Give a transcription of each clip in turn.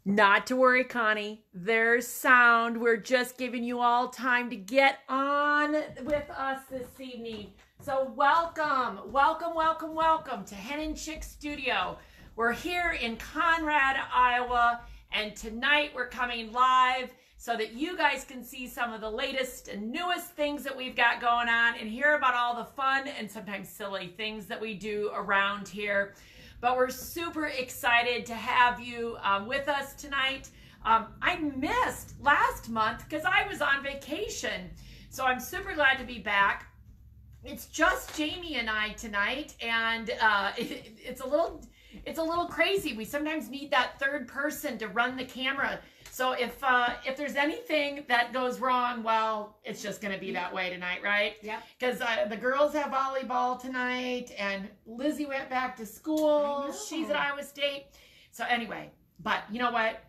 Not to worry, Connie. There's sound. We're just giving you all time to get on with us this evening. So welcome to Hen Chicks Studio. We're here in Conrad, Iowa, and tonight we're coming live so that you guys can see some of the latest and newest things that we've got going on and hear about all the fun and sometimes silly things that we do around here. But we're super excited to have you with us tonight. I missed last month because I was on vacation. So I'm super glad to be back. It's just Jami and I tonight, and it's a little crazy. We sometimes need that third person to run the camera. So if there's anything that goes wrong, well, it's just going to be that way tonight, right? Yep. Because the girls have volleyball tonight, and Lizzie went back to school. She's at Iowa State. So anyway, but you know what?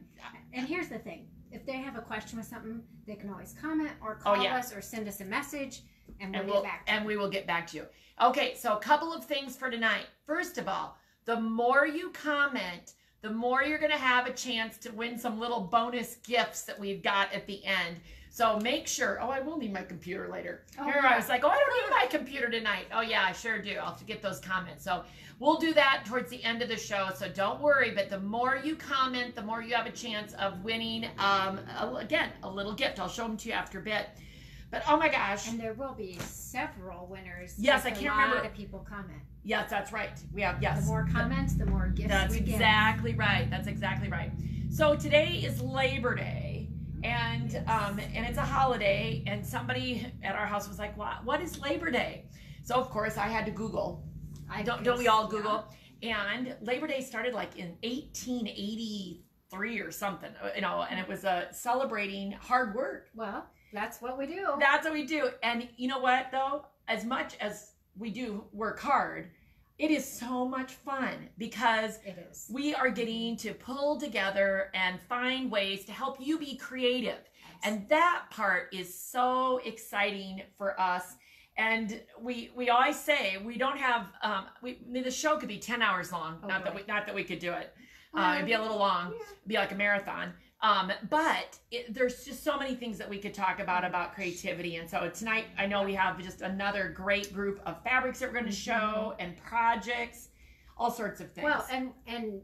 And here's the thing. If they have a question with something, they can always comment or call us or send us a message, and we'll get back to you. And we will get back to you. Okay, so a couple of things for tonight. First of all, the more you comment, the more you're going to have a chance to win some little bonus gifts that we've got at the end. So make sure, I will need my computer later. I was like, I don't need my computer tonight. Oh yeah, I sure do. I'll have to get those comments. So we'll do that towards the end of the show. So don't worry, but the more you comment, the more you have a chance of winning, again, a little gift. I'll show them to you after a bit. But oh my gosh. And there will be several winners. Yes, I can't remember. A lot of people comment. Yes, that's right. We have, yes. The more comments, the more gifts we get. That's exactly right. That's exactly right. So today is Labor Day, and it's a holiday, and somebody at our house was like, what is Labor Day? So of course I had to Google. Don't we all Google? Yeah. And Labor Day started like in 1883 or something, and it was celebrating hard work. Well, that's what we do. That's what we do. And you know what, though? As much as we do work hard, it is so much fun because we are getting to pull together and find ways to help you be creative. Yes. And that part is so exciting for us. And we always say we don't have, the show could be 10 hours long. Not that we could do it. It'd be a little long. Yeah. It'd be like a marathon. But there's just so many things that we could talk about creativity. And so tonight, I know we have just another great group of fabrics that we're going to show and projects, all sorts of things. Well, and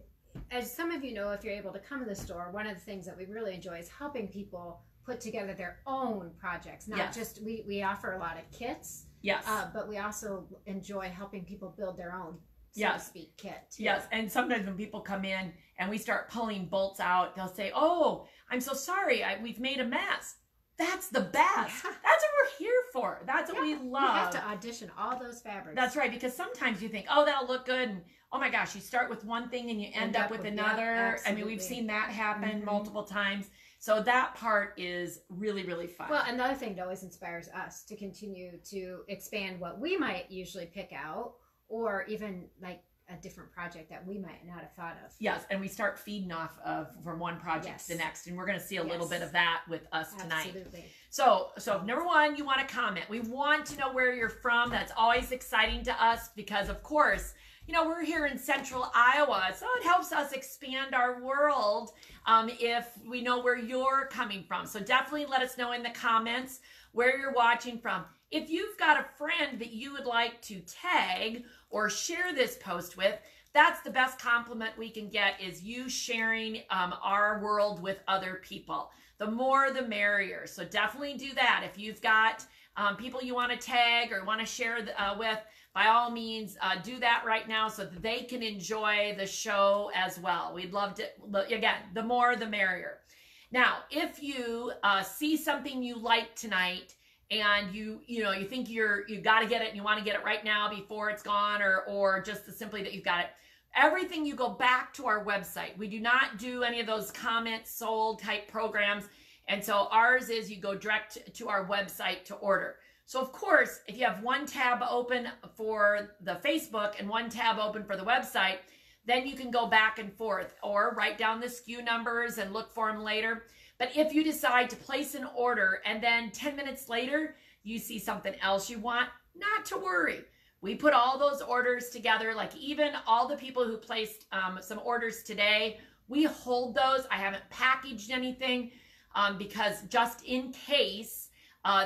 as some of you know, if you're able to come to the store, one of the things that we really enjoy is helping people put together their own projects. Not just, we offer a lot of kits. Yes. But we also enjoy helping people build their own, so to speak, kit too. Yes, and sometimes when people come in and we start pulling bolts out, they'll say, "Oh, I'm so sorry, we've made a mess." That's the best. Yeah. That's what we're here for. That's what we love. You have to audition all those fabrics. That's right, because sometimes you think, "Oh, that'll look good," and oh my gosh, you start with one thing and you end up with another. I mean, we've seen that happen multiple times. So that part is really, really fun. Well, another thing that always inspires us to continue to expand what we might usually pick out, or even like a different project that we might not have thought of. Yes, and we start feeding off of from one project to the next, and we're going to see a little bit of that with us tonight. Absolutely. So number one, you want to comment. We want to know where you're from. That's always exciting to us because, of course, we're here in central Iowa, so it helps us expand our world if we know where you're coming from. So definitely let us know in the comments where you're watching from. If you've got a friend that you would like to tag or share this post with, that's the best compliment we can get, is you sharing our world with other people. The more, the merrier. So definitely do that. If you've got people you want to tag or want to share with, by all means, do that right now so that they can enjoy the show as well. We'd love to, again, the more, the merrier. Now, if you see something you like tonight, and you think you got to get it and you want to get it right now before it's gone, or just simply that you've got it, everything, you go back to our website. We do not do any of those comments sold type programs, and so ours is you go direct to our website to order. So of course, if you have one tab open for the Facebook and one tab open for the website, then you can go back and forth or write down the SKU numbers and look for them later. But if you decide to place an order and then 10 minutes later, you see something else you want, not to worry. We put all those orders together, like even all the people who placed some orders today, We hold those. I haven't packaged anything because just in case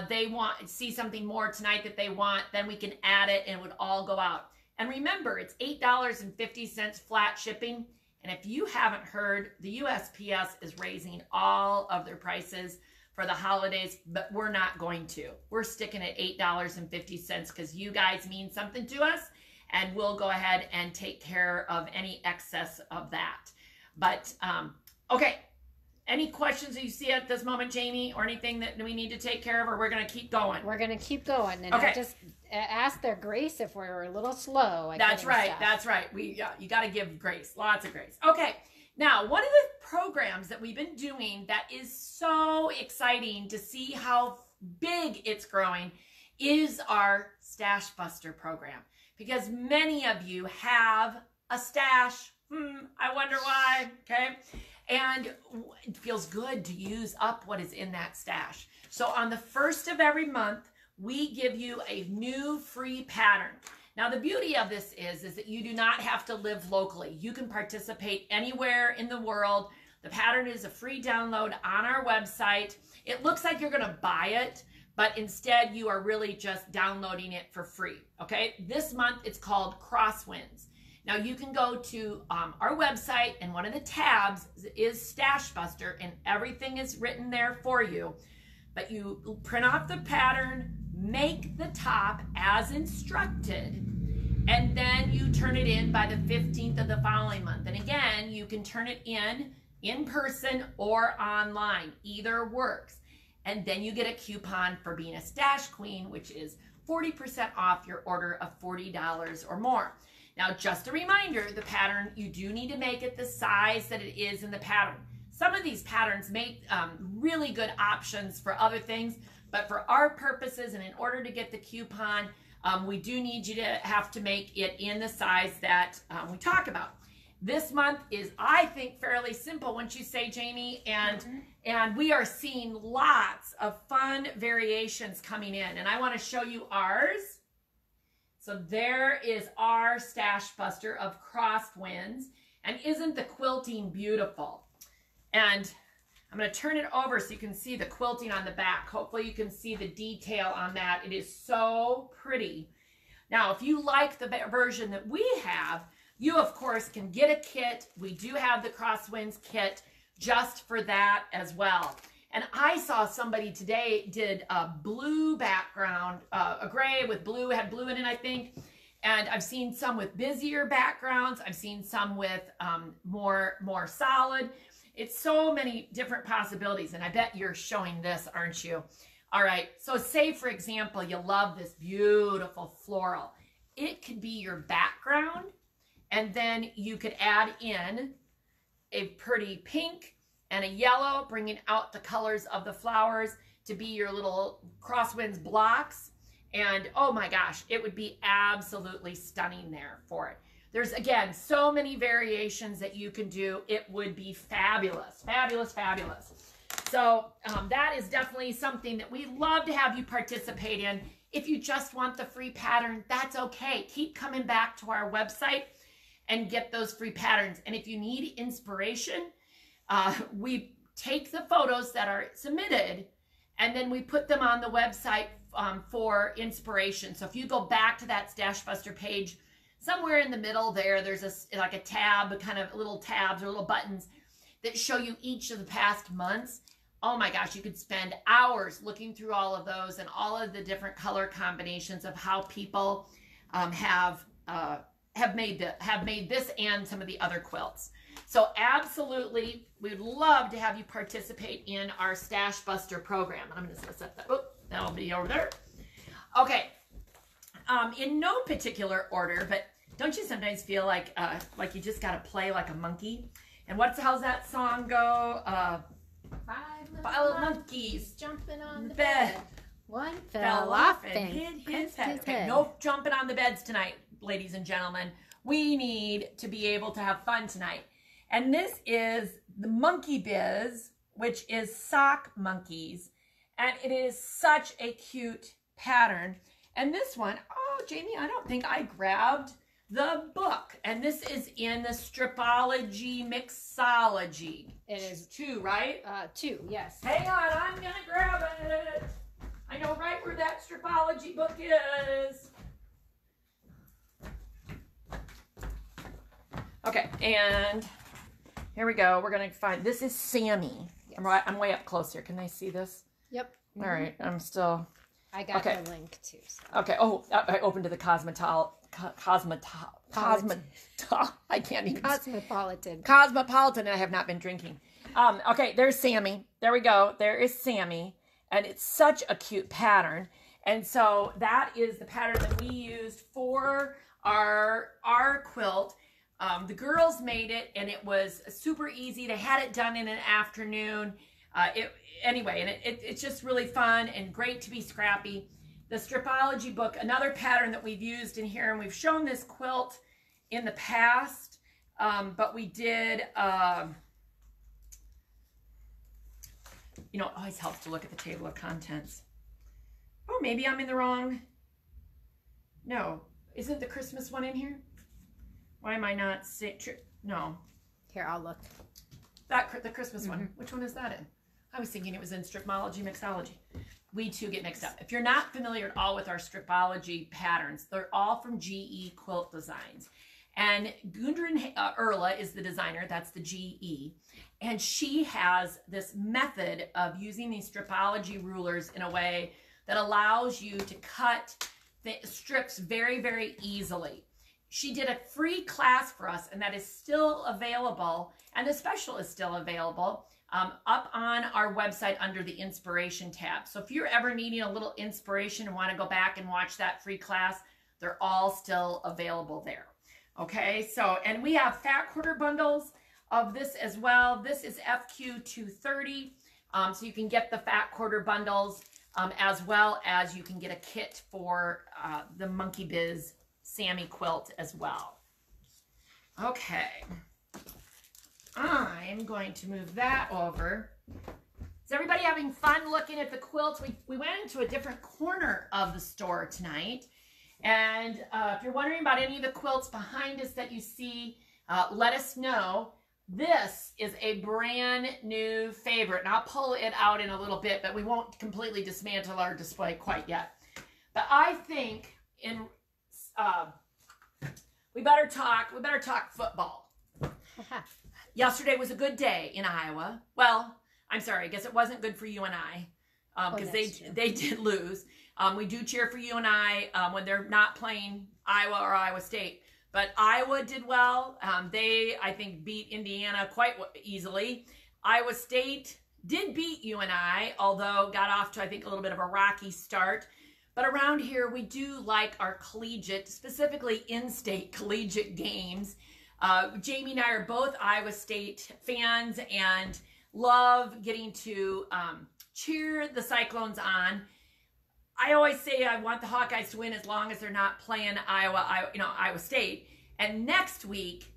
they see something more tonight that they want, then we can add it and it would all go out. And remember, it's $8.50 flat shipping. And if you haven't heard, the USPS is raising all of their prices for the holidays, but we're not going to. We're sticking at $8.50 because you guys mean something to us, and we'll go ahead and take care of any excess of that. But, okay. Any questions that you see at this moment, Jamie, or anything that we need to take care of, or we're going to keep going? We're going to keep going. And okay. I just ask their grace if we're a little slow. That's right. Stuff. That's right. You got to give grace. Lots of grace. Okay. Now, one of the programs that we've been doing that is so exciting to see how big it's growing is our Stash Buster program. Because many of you have a stash. I wonder why. Okay. And it feels good to use up what is in that stash. So on the first of every month, we give you a new free pattern. Now, the beauty of this is that you do not have to live locally. You can participate anywhere in the world. The pattern is a free download on our website. It looks like you're going to buy it, but instead you are really just downloading it for free. Okay. This month it's called Crosswinds. Now you can go to our website, and one of the tabs is Stash Buster, and everything is written there for you. But you print off the pattern, make the top as instructed, and then you turn it in by the 15th of the following month. And again, you can turn it in person or online. Either works. And then you get a coupon for being a Stash Queen, which is 40% off your order of $40 or more. Now, just a reminder, the pattern, you do need to make it the size that it is in the pattern. Some of these patterns make really good options for other things, but for our purposes and in order to get the coupon, we do need you to have to make it in the size that we talk about. This month is, I think, fairly simple, wouldn't you say, Jamie? And we are seeing lots of fun variations coming in, and I want to show you ours. So there is our Stash Buster of Crosswinds. And isn't the quilting beautiful? And I'm going to turn it over so you can see the quilting on the back. Hopefully you can see the detail on that. It is so pretty. Now, if you like the version that we have, you, of course, can get a kit. We do have the Crosswinds kit just for that as well. And I saw somebody today did a blue background, a gray with blue, had blue in it, I think. And I've seen some with busier backgrounds. I've seen some with more solid. It's so many different possibilities. And I bet you're showing this, aren't you? All right. So say, for example, you love this beautiful floral. It could be your background. And then you could add in a pretty pink and a yellow, bringing out the colors of the flowers to be your little Crosswinds blocks. And oh my gosh, it would be absolutely stunning there for it. There's, again, so many variations that you can do. It would be fabulous, fabulous, fabulous. So that is definitely something that we love to have you participate in. If you just want the free pattern, that's okay. Keep coming back to our website and get those free patterns. And if you need inspiration, we take the photos that are submitted and then we put them on the website for inspiration. So if you go back to that Stash Buster page, somewhere in the middle there's like a tab, kind of little tabs or little buttons that show you each of the past months. Oh my gosh, you could spend hours looking through all of those and all of the different color combinations of how people have made this and some of the other quilts. So absolutely, we'd love to have you participate in our Stash Buster program. And I'm going to set that. Oh, that'll be over there. Okay. In no particular order, but don't you sometimes feel like you just got to play like a monkey? And how's that song go? Five little monkeys jumping on the bed. One fell off and hit his head. Okay, no jumping on the beds tonight, ladies and gentlemen. We need to be able to have fun tonight. And this is the Monkey Biz, which is sock monkeys. And it is such a cute pattern. And this one, oh, Jamie, I don't think I grabbed the book. And this is in the Stripology Mixology. It is 2, right? 2, yes. Hang on, I'm gonna grab it. I know right where that Stripology book is. Okay, and here we go. We're gonna find, this is Sammy. Yes. I'm way up close here. Can they see this? Yep. All right, I'm still. I got the link too. So. Okay. Oh, I opened to the I can't even. Cosmopolitan. I have not been drinking. Okay, there's Sammy. There we go. There is Sammy, and it's such a cute pattern. And so that is the pattern that we used for our quilt. The girls made it, and it was super easy. They had it done in an afternoon. It's just really fun and great to be scrappy. The Stripology book, another pattern that we've used in here, and we've shown this quilt in the past, but we did, it always helps to look at the table of contents. Oh, maybe I'm in the wrong. No, isn't the Christmas one in here? Why am I not seeing? No. Here, I'll look. The Christmas one. Which one is that in? I was thinking it was in Stripology Mixology. We too get mixed up. If you're not familiar at all with our Stripology patterns, they're all from GE Quilt Designs. And Gudrun Erla is the designer. That's the GE. And she has this method of using these Stripology rulers in a way that allows you to cut the strips very, very easily. She did a free class for us, and that is still available, and the special is still available up on our website under the Inspiration tab. So if you're ever needing a little inspiration and want to go back and watch that free class, they're all still available there. Okay, so, and we have fat quarter bundles of this as well. This is FQ 230, so you can get the fat quarter bundles as well as you can get a kit for the Monkey Biz Sammy quilt as well. Okay, I'm going to move that over. Is everybody having fun looking at the quilts? We went into a different corner of the store tonight. And if you're wondering about any of the quilts behind us that you see, let us know. This is a brand new favorite, and I'll pull it out in a little bit, but we won't completely dismantle our display quite yet. But I think we better talk football. Yesterday was a good day in Iowa. Well, I'm sorry, I guess it wasn't good for you and I, because they did lose. We do cheer for you and I when they're not playing Iowa or Iowa State. But Iowa did well. They, I think, beat Indiana quite easily. Iowa State did beat you and I, although got off to, I think, a little bit of a rocky start. But around here, we do like our collegiate, specifically in-state collegiate games. Jamie and I are both Iowa State fans and love getting to cheer the Cyclones on. I always say I want the Hawkeyes to win as long as they're not playing Iowa State. And next week,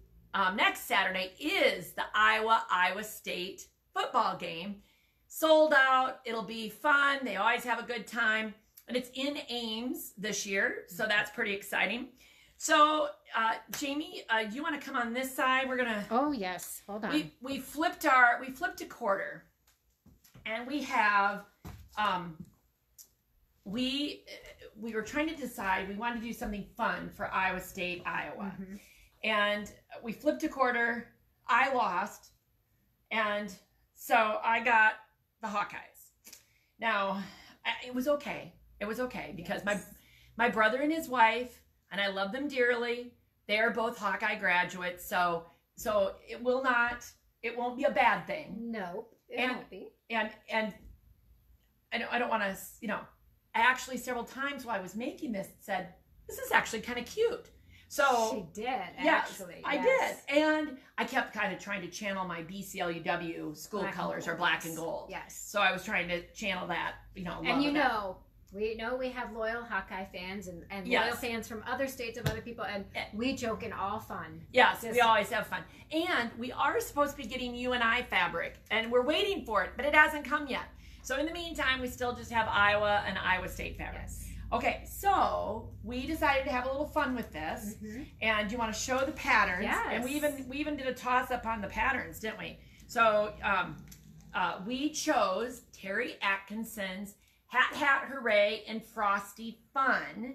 next Saturday is the Iowa State football game. Sold out. It'll be fun. They always have a good time. And it's in Ames this year, so that's pretty exciting. So, Jamie, you want to come on this side? We're gonna. Oh yes, hold on. We flipped a quarter, and we have we were trying to decide. We wanted to do something fun for Iowa State, Iowa, and we flipped a quarter. I lost, and so I got the Hawkeyes. Now, it was okay. It was okay because my brother and his wife, and I love them dearly. They are both Hawkeye graduates, so it won't be a bad thing. No, it won't be. And I don't want to, I actually several times while I was making this said, this is actually kind of cute. So she did, actually. Yes, I did. And I kept kind of trying to channel my BCLUW school colors, or black and gold. Yes. So I was trying to channel that, And we have loyal Hawkeye fans and loyal fans from other states of other people, and we joke in all fun. Yes, we always have fun. And we are supposed to be getting UNI fabric, and we're waiting for it, but it hasn't come yet. So in the meantime, we still just have Iowa and Iowa State fabric. Yes. Okay, so we decided to have a little fun with this, and you want to show the patterns? Yes. And we even did a toss up on the patterns, didn't we? So we chose Terry Atkinson's Hat Hooray and Frosty Fun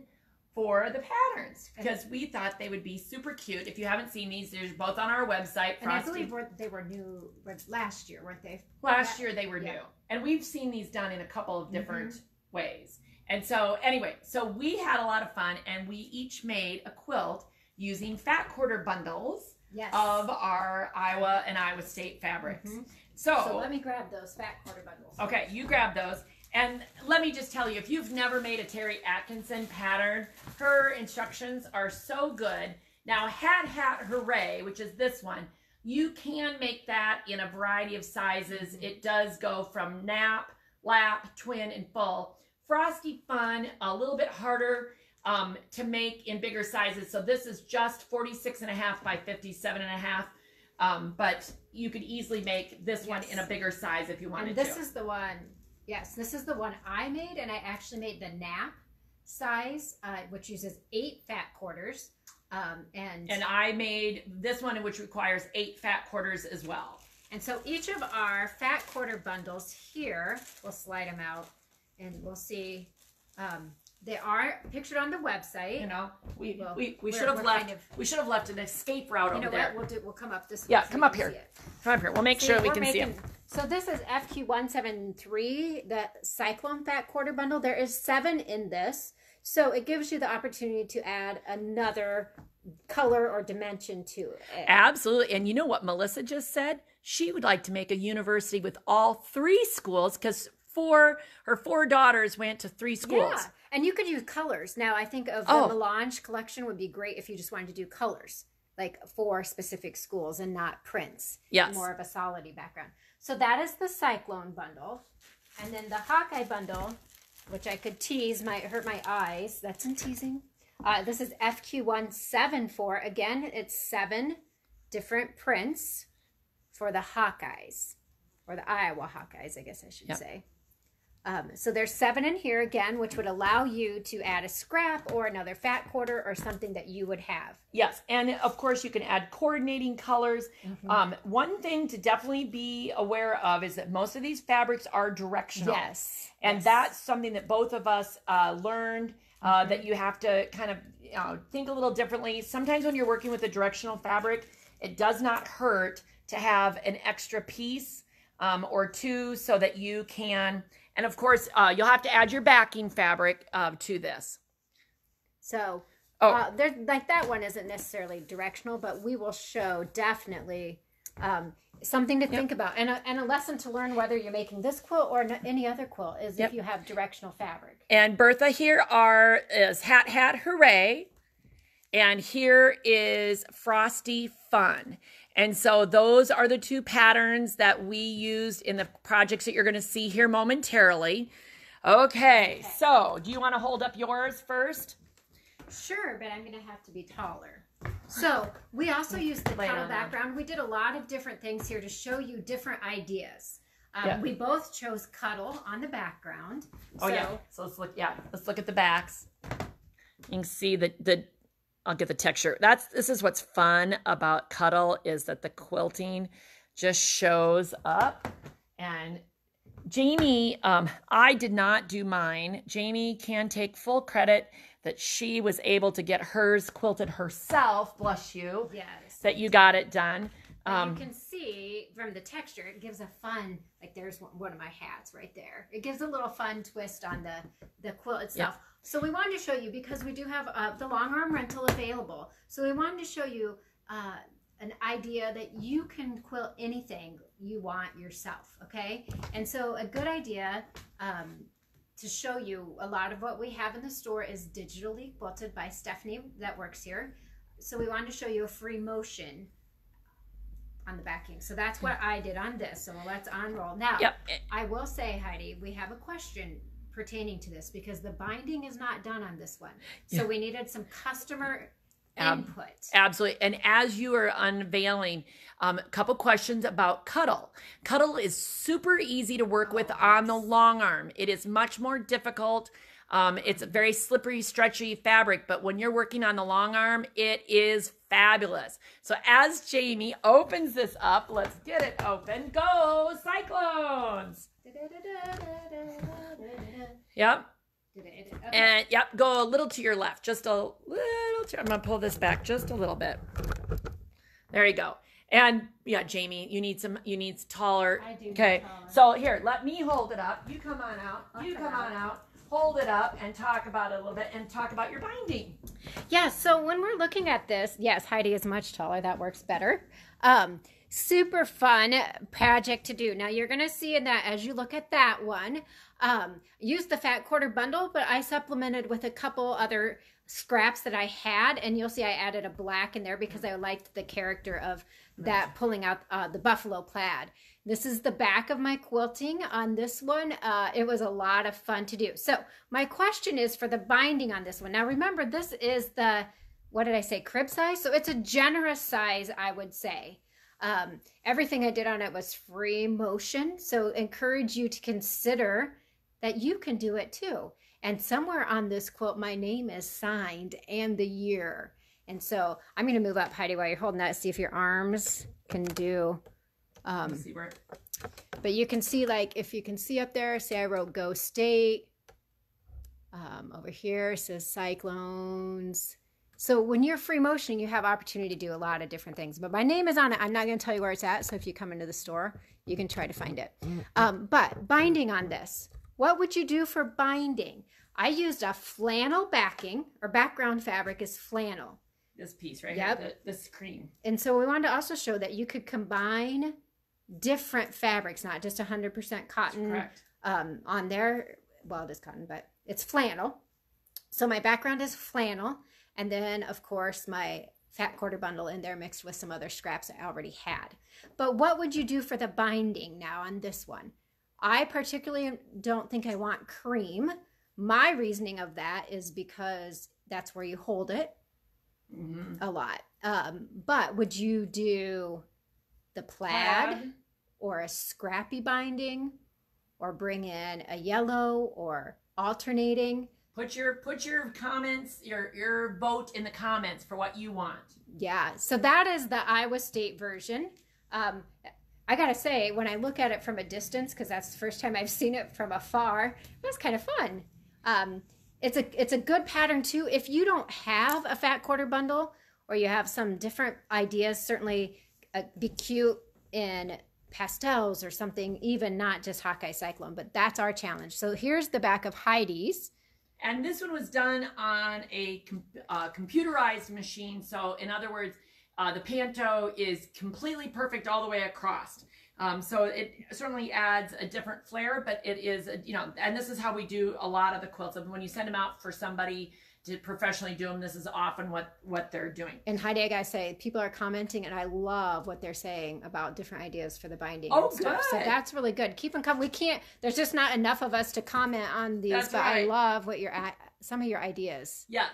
for the patterns because we thought they would be super cute. If you haven't seen these, they're both on our website. And I believe they were new last year, weren't they? Last year they were new, and we've seen these done in a couple of different ways. And so anyway, so we had a lot of fun, and we each made a quilt using fat quarter bundles of our Iowa and Iowa State fabrics. So let me grab those fat quarter bundles. Okay, you grab those. And let me just tell you, if you've never made a Terry Atkinson pattern, her instructions are so good. Now, Hat Hooray, which is this one, you can make that in a variety of sizes. It does go from nap, lap, twin, and full. Frosty Fun, a little bit harder to make in bigger sizes. So this is just 46.5 by 57.5. But you could easily make this one in a bigger size if you wanted to. And this is the one, this is the one I made, and I actually made the nap size, which uses 8 fat quarters. And I made this one, which requires 8 fat quarters as well. And so each of our fat quarter bundles here, we'll slide them out. And we'll see, they are pictured on the website. You know, we should have left an escape route over there. We'll come up this way. Yeah, come up here. Come up here. We'll make sure we can see them. So this is FQ173, the Cyclone Fat Quarter Bundle. There is 7 in this, so it gives you the opportunity to add another color or dimension to it. Absolutely. And you know what Melissa just said? She would like to make a university with all 3 schools because her 4 daughters went to 3 schools. Yeah, and you could use colors. Now, I think of the Melange collection would be great if you just wanted to do colors, like for specific schools and not prints. Yes. More of a solid background. So that is the Cyclone bundle. And then the Hawkeye bundle, which I could tease, might hurt my eyes. That's in teasing. This is FQ174. Again, it's 7 different prints for the Hawkeyes, or the Iowa Hawkeyes, I guess I should say. So there's 7 in here again, which would allow you to add a scrap or another fat quarter or something that you would have. Yes, and of course you can add coordinating colors. One thing to definitely be aware of is that most of these fabrics are directional. Yes. And that's something that both of us learned, that you have to kind of think a little differently. Sometimes when you're working with a directional fabric, it does not hurt to have an extra piece or 2 so that you can... And of course, you'll have to add your backing fabric to this. So, there's like that one isn't necessarily directional, but we will show definitely something to think about. And a lesson to learn whether you're making this quilt or any other quilt is if you have directional fabric. And Bertha here is Hat Hooray. And here is Frosty Fun. And so those are the 2 patterns that we used in the projects that you're going to see here momentarily. Okay, so do you want to hold up yours first? Sure, but I'm going to have to be taller. So we also used the cuddle background. We did a lot of different things here to show you different ideas. We both chose cuddle on the background. So let's look at the backs. You can see I'll get the texture. This is what's fun about cuddle is that the quilting just shows up. And Jami, I did not do mine. Jami can take full credit that she was able to get hers quilted herself. Bless you. Yes. That you got it done. You can see from the texture, it gives a fun, like there's one of my hats right there. It gives a little fun twist on the quilt itself. Yeah. So we wanted to show you, because we do have the long arm rental available. So we wanted to show you an idea that you can quilt anything you want yourself, okay? And so a good idea to show you, a lot of what we have in the store is digitally quilted by Stephanie that works here. So we wanted to show you a free motion on the backing. So that's what I did on this. So let's unroll. Now, I will say, Heidi, we have a question pertaining to this because the binding is not done on this one. So we needed some customer input. Absolutely. And as you are unveiling, a couple questions about cuddle. Cuddle is super easy to work with on the long arm. It is much more difficult It's a very slippery, stretchy fabric, but when you're working on the long arm, it is fabulous. So as Jami opens this up, let's get it open. Go Cyclones! Yep. And yep, go a little to your left, just a little. I'm gonna pull this back just a little bit. There you go. And yeah, Jami, you need taller. I do. Okay. So here, let me hold it up. You come on out. You come on out. Hold it up and talk about it a little bit and talk about your binding. Yeah, so when we're looking at this, yes, Heidi is much taller. That works better. Super fun project to do. Now you're going to see in that as you look at that one, use the fat quarter bundle, but I supplemented with a couple other scraps that I had, and you'll see I added a black in there because I liked the character of that pulling out the buffalo plaid. This is the back of my quilting on this one. It was a lot of fun to do. So my question is for the binding on this one. Now remember, this is the, what did I say, crib size? So it's a generous size, I would say. Everything I did on it was free motion. So encourage you to consider that you can do it too. And somewhere on this quilt, my name is signed and the year. And so I'm going to move up, Heidi, while you're holding that. See if your arms can do. See where. But you can see, like, if you can see up there, say I wrote Go State. Over here it says Cyclones. So when you're free motioning, you have opportunity to do a lot of different things. But my name is on it. I'm not going to tell you where it's at. So if you come into the store, you can try to find it. But binding on this, what would you do for binding? I used a flannel backing, or background fabric is flannel. This piece right here, this cream. And so we wanted to also show that you could combine different fabrics, not just 100% cotton on there. Well, it is cotton, but it's flannel. So my background is flannel. And then, of course, my fat quarter bundle in there mixed with some other scraps I already had. But what would you do for the binding now on this one? I particularly don't think I want cream. My reasoning of that is because that's where you hold it a lot. But would you do the plaid or a scrappy binding, or bring in a yellow or alternating? Put your comments, your vote in the comments for what you want. Yeah, so that is the Iowa State version. I gotta say, when I look at it from a distance, because that's the first time I've seen it from afar, it was kind of fun. It's a good pattern too. If you don't have a fat quarter bundle, or you have some different ideas, certainly be cute in pastels or something, even not just Hawkeye Cyclone, but that's our challenge. So here's the back of Heidi's. And this one was done on a computerized machine. So in other words, the panto is completely perfect all the way across. So it certainly adds a different flair, but it is, and this is how we do a lot of the quilts. When you send them out for somebody to professionally do them, this is often what they're doing. And Heidi, I gotta say, people are commenting, and I love what they're saying about different ideas for the binding. Oh, and stuff. good. So that's really good. Keep them coming. We can't. There's just not enough of us to comment on these. That's but right. I love what some of your ideas. Yes.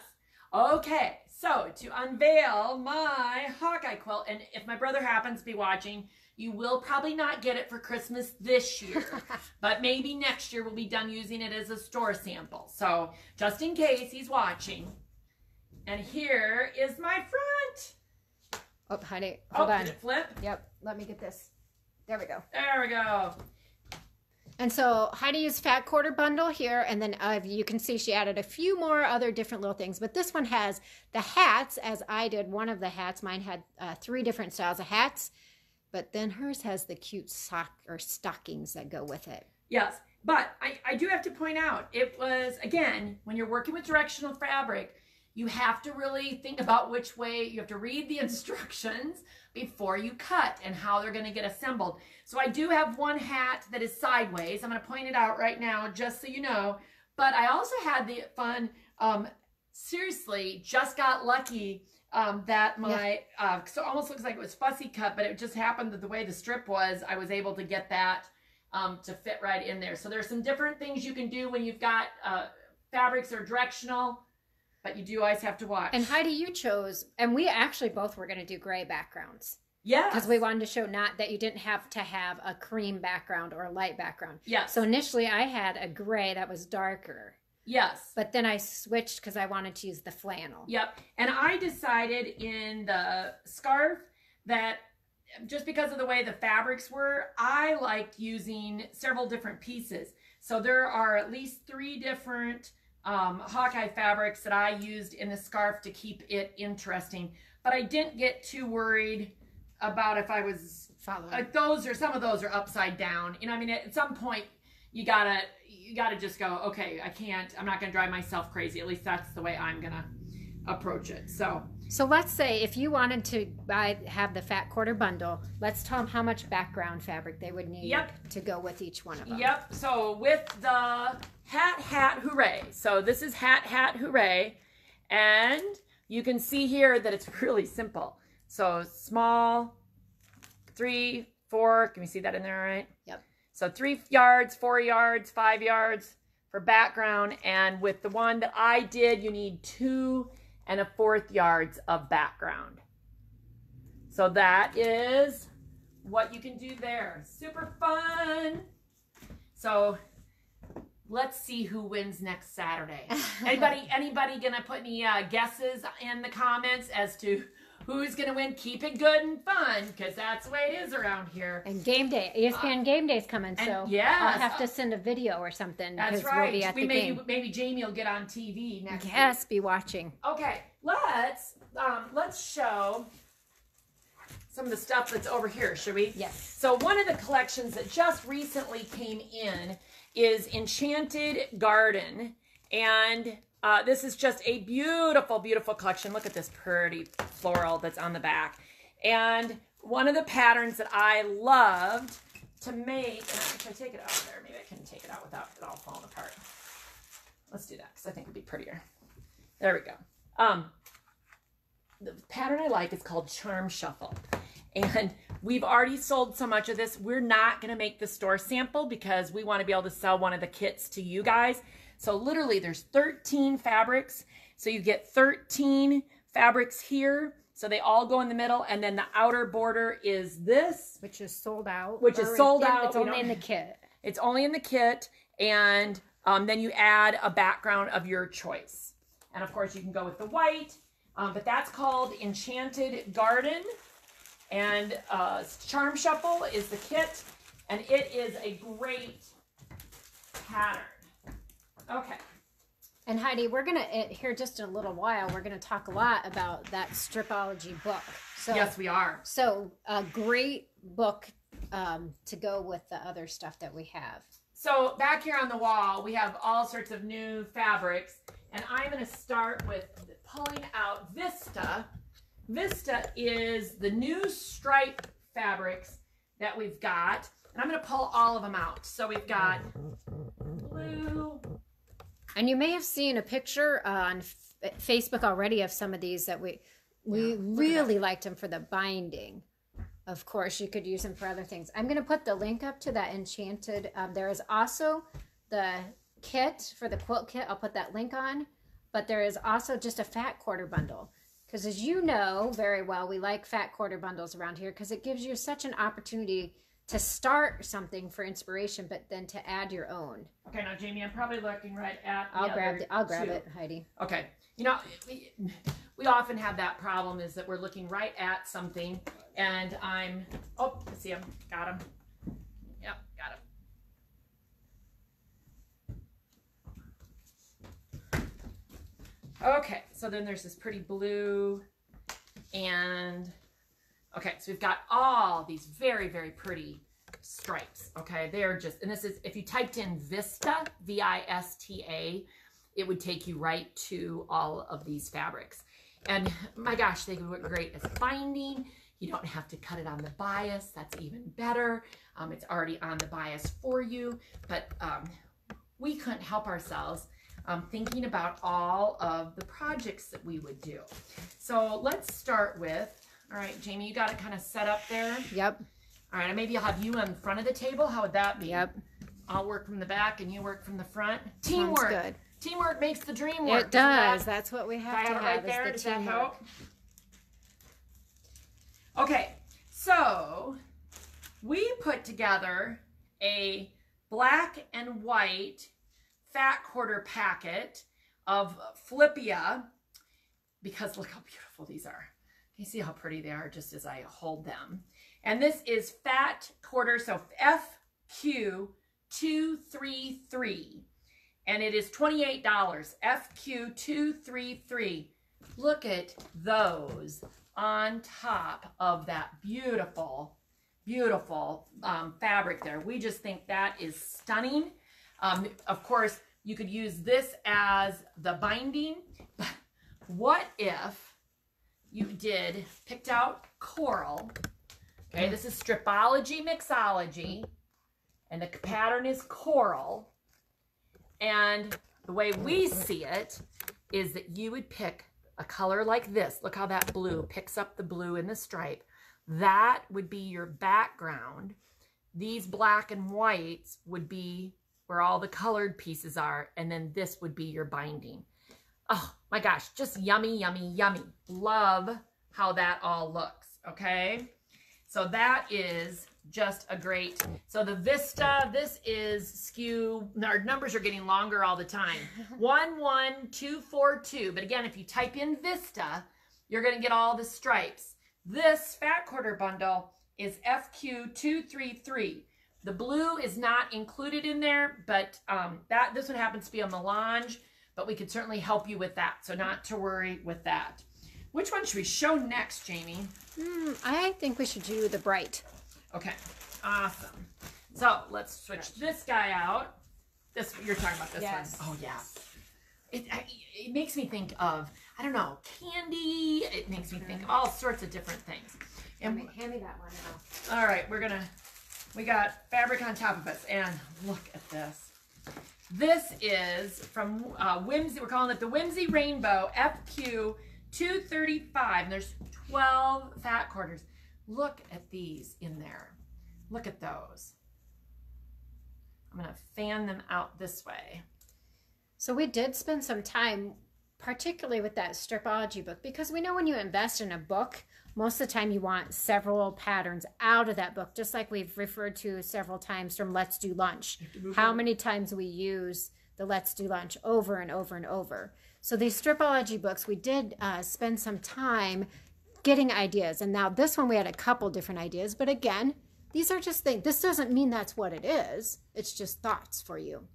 Okay. So to unveil my Hawkeye quilt, and if my brother happens to be watching, you will probably not get it for Christmas this year, but maybe next year we'll be done using it as a store sample. So just in case he's watching. And here is my front. Oh, Heidi, hold on. Did it flip? Yep. Let me get this. There we go. There we go. And so Heidi used fat quarter bundle here, and then you can see she added a few more other different little things. But this one has the hats, as I did one of the hats. Mine had 3 different styles of hats. But then hers has the cute sock or stockings that go with it. Yes, but I do have to point out, it was, again, when you're working with directional fabric, you have to really think about which way, you have to read the instructions before you cut and how they're going to get assembled. So I do have one hat that is sideways. I'm going to point it out right now just so you know. But I also had the fun, seriously, just got lucky that my, so it almost looks like it was fussy cut, but it just happened that the way the strip was, I was able to get that to fit right in there. So there's some different things you can do when you've got fabrics that are directional, but you do always have to watch. And Heidi, you chose, and we actually both were going to do gray backgrounds. Yeah. Because we wanted to show not that you didn't have to have a cream background or a light background. Yes. So initially I had a gray that was darker. Yes. But then I switched because I wanted to use the flannel. Yep. And I decided in the scarf that just because of the way the fabrics were, I liked using several different pieces. So there are at least 3 different Hawkeye fabrics that I used in the scarf to keep it interesting. But I didn't get too worried about if I was following. Some of those are upside down. You know, I mean, at some point you gotta just go, okay, I'm not gonna drive myself crazy. At least that's the way I'm gonna approach it. So let's say if you wanted to have the fat quarter bundle, let's tell them how much background fabric they would need to go with each one of them. Yep. So with the hat hooray. So this is hat hooray. And you can see here that it's really simple. So small, 3, 4, can we see that in there, all right? Yep. So 3 yards, 4 yards, 5 yards for background. And with the one that I did, you need 2 1/4 yards of background. So that is what you can do there. Super fun. So let's see who wins next Saturday. Anybody gonna put any guesses in the comments as to who's gonna win? Keep it good and fun, because that's the way it is around here. And game day, ESPN game day is coming, so yes, I'll have to send a video or something. That's right. We'll be at the game. Maybe Jamie will get on TV next week. Yes, be watching. Okay, let's show some of the stuff that's over here, should we? Yes. So one of the collections that just recently came in is Enchanted Garden, and this is just a beautiful, beautiful collection. Look at this pretty floral that's on the back. And one of the patterns that I loved to make, and if I take it out there, maybe I can take it out without it all falling apart. Let's do that, because I think it'd be prettier. There we go. The pattern I like is called Charm Shuffle. And we've already sold so much of this. We're not going to make the store sample because we want to be able to sell one of the kits to you guys. So literally there's 13 fabrics. So you get 13 fabrics here. So they all go in the middle. And then the outer border is this. Which is sold out. Which is sold out. It's only in the kit. It's only in the kit. And then you add a background of your choice. And of course you can go with the white. But that's called Enchanted Garden. And Charm Shuffle is the kit, and it is a great pattern. Okay. And Heidi, we're going to, here just in a little while, we're going to talk a lot about that Stripology book. So, yes, we are. So a great book to go with the other stuff that we have. So back here on the wall, we have all sorts of new fabrics, and I'm going to start with pulling out Vista. Vista is the new stripe fabrics that we've got, and I'm going to pull all of them out. So we've got blue. And you may have seen a picture on Facebook already of some of these that we really liked them for the binding. Of course, you could use them for other things. I'm going to put the link up to that Enchanted. There is also the kit for the quilt kit. I'll put that link on. But there is also just a fat quarter bundle. Because as you know very well, we like fat quarter bundles around here because it gives you such an opportunity to start something for inspiration, but then to add your own. Okay, now Jamie, I'm probably looking right at I'll grab it, Heidi. Okay. You know, we often have that problem is that we're looking right at something and I see him. Got him. Yep, got him. Okay, so then there's this pretty blue and okay, so we've got all these very, very pretty stripes. Okay, they are just, and this is, if you typed in Vista, V-I-S-T-A, it would take you right to all of these fabrics. And my gosh, they would look great as binding. You don't have to cut it on the bias. That's even better. It's already on the bias for you, but we couldn't help ourselves thinking about all of the projects that we would do. So let's start with, all right, Jamie, you got it kind of set up there? Yep. All right, maybe I'll have you in front of the table. How would that be? Yep. I'll work from the back and you work from the front. Teamwork. Sounds good. Teamwork makes the dream work. It does. That's what we have to have. Right there. Is the teamwork. Does that help? Okay, so we put together a black and white fat quarter packet of Flippia, because look how beautiful these are. You see how pretty they are just as I hold them. And this is fat quarter, so FQ233. And it is $28. FQ233. Look at those on top of that beautiful, beautiful fabric there. We just think that is stunning. Of course, you could use this as the binding, but what if you picked out coral? Okay, this is Stripology Mixology, and the pattern is coral. And the way we see it is that you would pick a color like this. Look how that blue picks up the blue in the stripe. That would be your background. These black and whites would be where all the colored pieces are, and then this would be your binding. Oh my gosh, just yummy, yummy, yummy. Love how that all looks, okay? So that is just a great, so the Vista, this is SKU, our numbers are getting longer all the time. 11242, but again, if you type in Vista, you're gonna get all the stripes. This fat quarter bundle is FQ233. The blue is not included in there, but this one happens to be a melange, but we could certainly help you with that, so not to worry with that. Which one should we show next, Jamie? I think we should do the bright. Okay, awesome. So let's switch this guy out. This, you're talking about this one. Oh yeah. It makes me think of, I don't know, candy. It makes me think of all sorts of different things. And hand me that one now. All right, we got fabric on top of us, and look at this. This is from Whimsy. We're calling it the Whimsy Rainbow FQ235, and there's 12 fat quarters. Look at these in there. Look at those. I'm going to fan them out this way. So we did spend some time, particularly with that Stripology book, because we know when you invest in a book, most of the time you want several patterns out of that book, just like we've referred to several times from Let's Do Lunch. How many times we use the Let's Do Lunch over and over and over. So these Stripology books, we did spend some time getting ideas. And now this one, we had a couple different ideas. But again, these are just things. This doesn't mean that's what it is. It's just thoughts for you.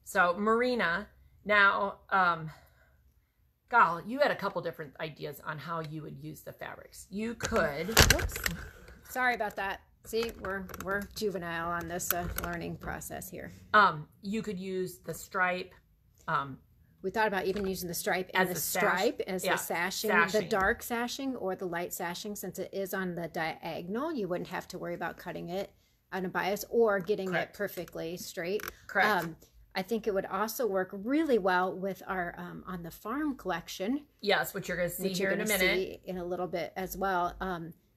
So Marina, now, Gal, you had a couple different ideas on how you would use the fabrics. You could... Whoops. Sorry about that. See, we're juvenile on this learning process here. You could use the stripe. We thought about even using the stripe and the stripe as the sashing, the dark sashing or the light sashing, since it is on the diagonal. You wouldn't have to worry about cutting it on a bias or getting it perfectly straight. Correct. I think it would also work really well with our on the farm collection. Yes, which you're going to see here in a minute. See in a little bit as well.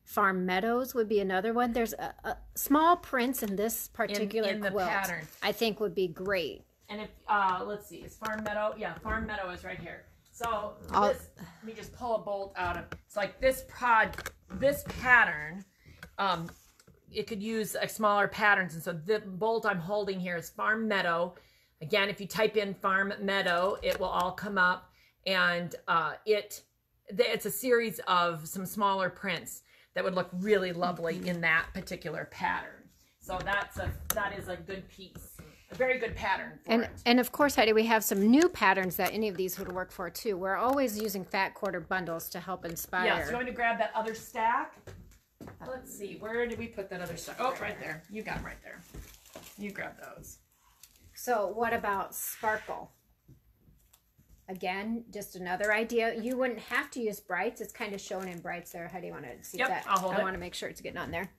Farm Meadows would be another one. There's a small prints in this particular in the quilt. Pattern. I think would be great. And if let's see, is Farm Meadow? Yeah, Farm Meadow is right here. So this, let me just pull a bolt out of. It's like this pattern. It could use smaller patterns, and so the bolt I'm holding here is Farm Meadow. Again, if you type in Farm Meadow, it will all come up, and it's a series of some smaller prints that would look really lovely in that particular pattern. So that is a good piece, a very good pattern for it. And of course, Heidi, we have some new patterns that any of these would work for too. We're always using fat quarter bundles to help inspire. Yeah, so you want me to grab that other stack? Let's see, where did we put that other stack? Oh, right there. You got them right there. You grab those. So what about sparkle? Again, just another idea. You wouldn't have to use brights. It's kind of shown in brights there. How do you want to see that? I'll hold it. I want to make sure it's getting on there.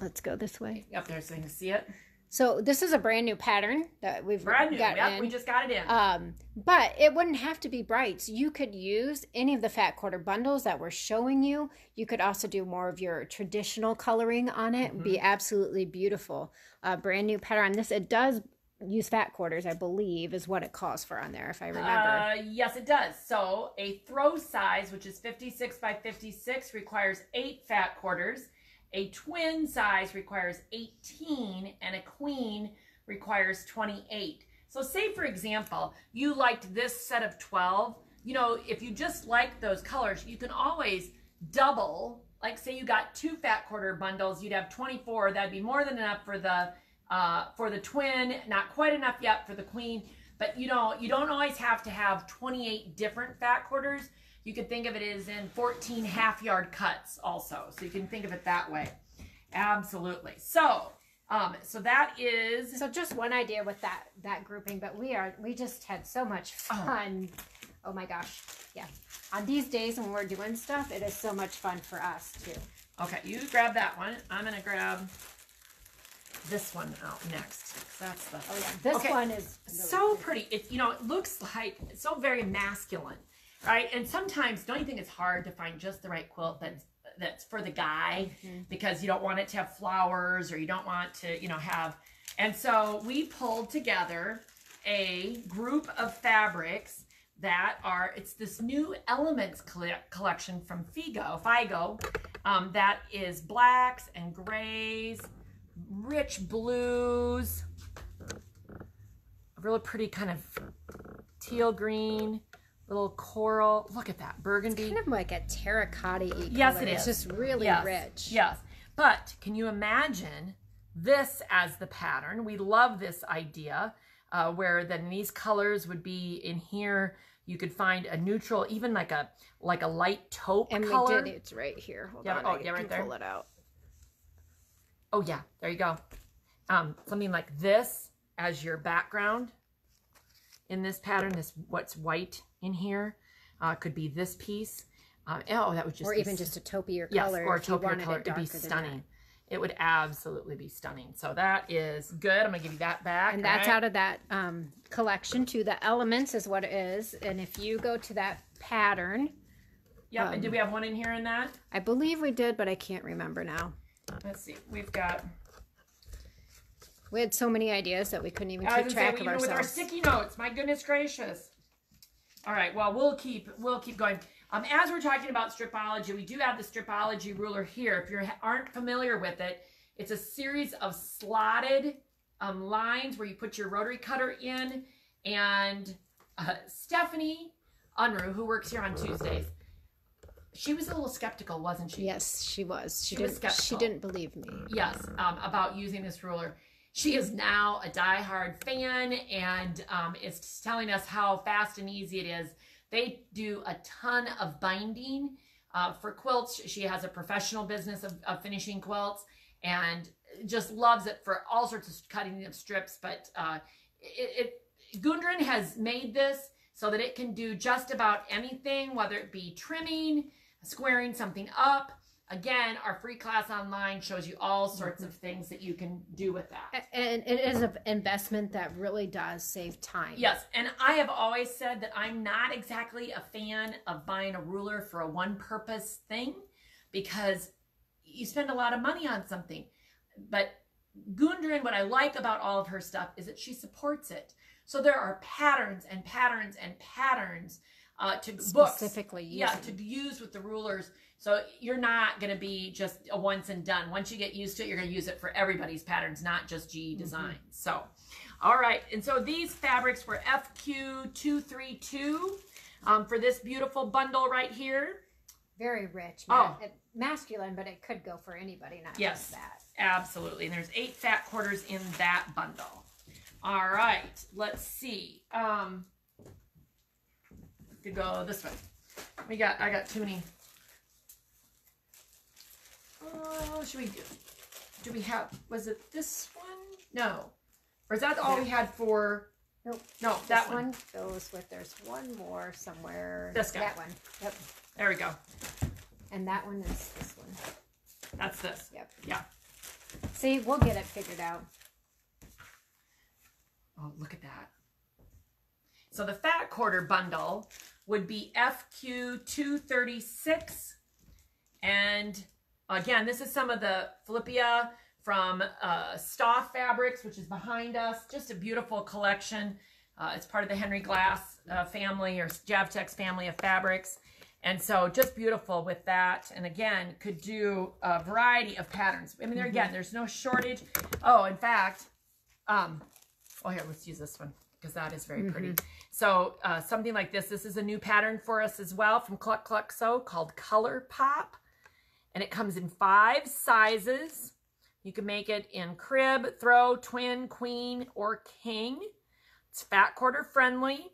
Let's go this way. Up there so you can see it. So this is a brand new pattern that we've got in. We just got it in. But it wouldn't have to be brights. You could use any of the fat quarter bundles that we're showing you. You could also do more of your traditional coloring on it. It'd be absolutely beautiful. Brand new pattern. This, it does use fat quarters, I believe, is what it calls for on there, if I remember. Yes, it does. So a throw size, which is 56 by 56, requires 8 fat quarters. A twin size requires 18, and a queen requires 28. So say, for example, you liked this set of 12. You know, if you just like those colors, you can always double. Like say you got 2 fat quarter bundles, you'd have 24. That'd be more than enough for the twin, not quite enough yet for the queen. But you don't always have to have 28 different fat quarters. You could think of it as in 14 half-yard cuts also. So you can think of it that way. Absolutely. So that is... So just one idea with that grouping, but we just had so much fun. Oh my gosh. Yeah. On these days when we're doing stuff, it is so much fun for us too. Okay, you grab that one. I'm going to grab this one out next. That's the... Oh yeah, this one is really so pretty. It it looks like it's so very masculine, right? And sometimes don't you think it's hard to find just the right quilt that's for the guy, because you don't want it to have flowers, or you don't want to have. And so we pulled together a group of fabrics that it's this new Elements collection from FIGO, that is blacks and grays, rich blues, a really pretty kind of teal green, little coral. Look at that, burgundy. It's kind of like a terracotta-y Yes, color. it is. It's just really rich. Yes, but can you imagine this as the pattern? We love this idea, where then these colors would be in here. You could find a neutral, even like a light taupe color. And we did. It's right here. Hold on. Right there. Pull it out. Oh yeah, there you go. Something like this as your background in this pattern. What's white in here could be this piece. That would just or even just a taupier color. Yes, or a taupier color. It'd be stunning. It would absolutely be stunning. So that is good. I'm gonna give you that back. And that's out of that collection too. The Elements is what it is. And if you go to that pattern. Yep. And did we have one in here in that? I believe we did, but I can't remember now. Let's see. We had so many ideas that we couldn't even keep track of ourselves. With our sticky notes, my goodness gracious. All right, well, we'll keep going. As we're talking about Stripology, we do have the Stripology Ruler here. If you aren't familiar with it, it's a series of slotted lines where you put your rotary cutter in. And Stephanie Unruh, who works here on Tuesdays, she was a little skeptical, wasn't she? Yes, she was. She didn't believe me. Yes, about using this ruler. She is now a diehard fan, and is telling us how fast and easy it is. They do a ton of binding for quilts. She has a professional business of finishing quilts, and just loves it for all sorts of cutting of strips. But Gudrun has made this so that it can do just about anything, whether it be trimming, squaring something up. Again, our free class online shows you all sorts of things that you can do with that. And it is an investment that really does save time. Yes, and I have always said that I'm not exactly a fan of buying a ruler for a one-purpose thing, because you spend a lot of money on something. But Gudrun, what I like about all of her stuff is that she supports it. So there are patterns and patterns and patterns to specifically to use with the rulers. So you're not going to be just a once and done. Once you get used to it, you're going to use it for everybody's patterns, not just GE Designs. So, all right. And so these fabrics were FQ232 for this beautiful bundle right here. Very rich. Masculine, but it could go for anybody, not just that. Absolutely. And there's 8 fat quarters in that bundle. All right. Let's see. Could go this way. I got too many. Should we do we have, was it this one? No. Or is that all we had for? Nope. No, that one goes with, there's one more somewhere. This guy. That one. Yep. There we go. And that one is this one. That's this. Yep. Yeah. See, we'll get it figured out. Oh, look at that. So the fat quarter bundle would be FQ236. And again, this is some of the Philippia from Stoff Fabrics, which is behind us. Just a beautiful collection. It's part of the Henry Glass family, or Javtek's family of fabrics. And so just beautiful with that. And again, could do a variety of patterns. I mean, again, there's no shortage. Oh, in fact, Oh, here, let's use this one because that is very pretty. So something like this. This is a new pattern for us as well from Cluck Cluck Sew called Color Pop. And it comes in 5 sizes. You can make it in crib, throw, twin, queen, or king. It's fat quarter friendly.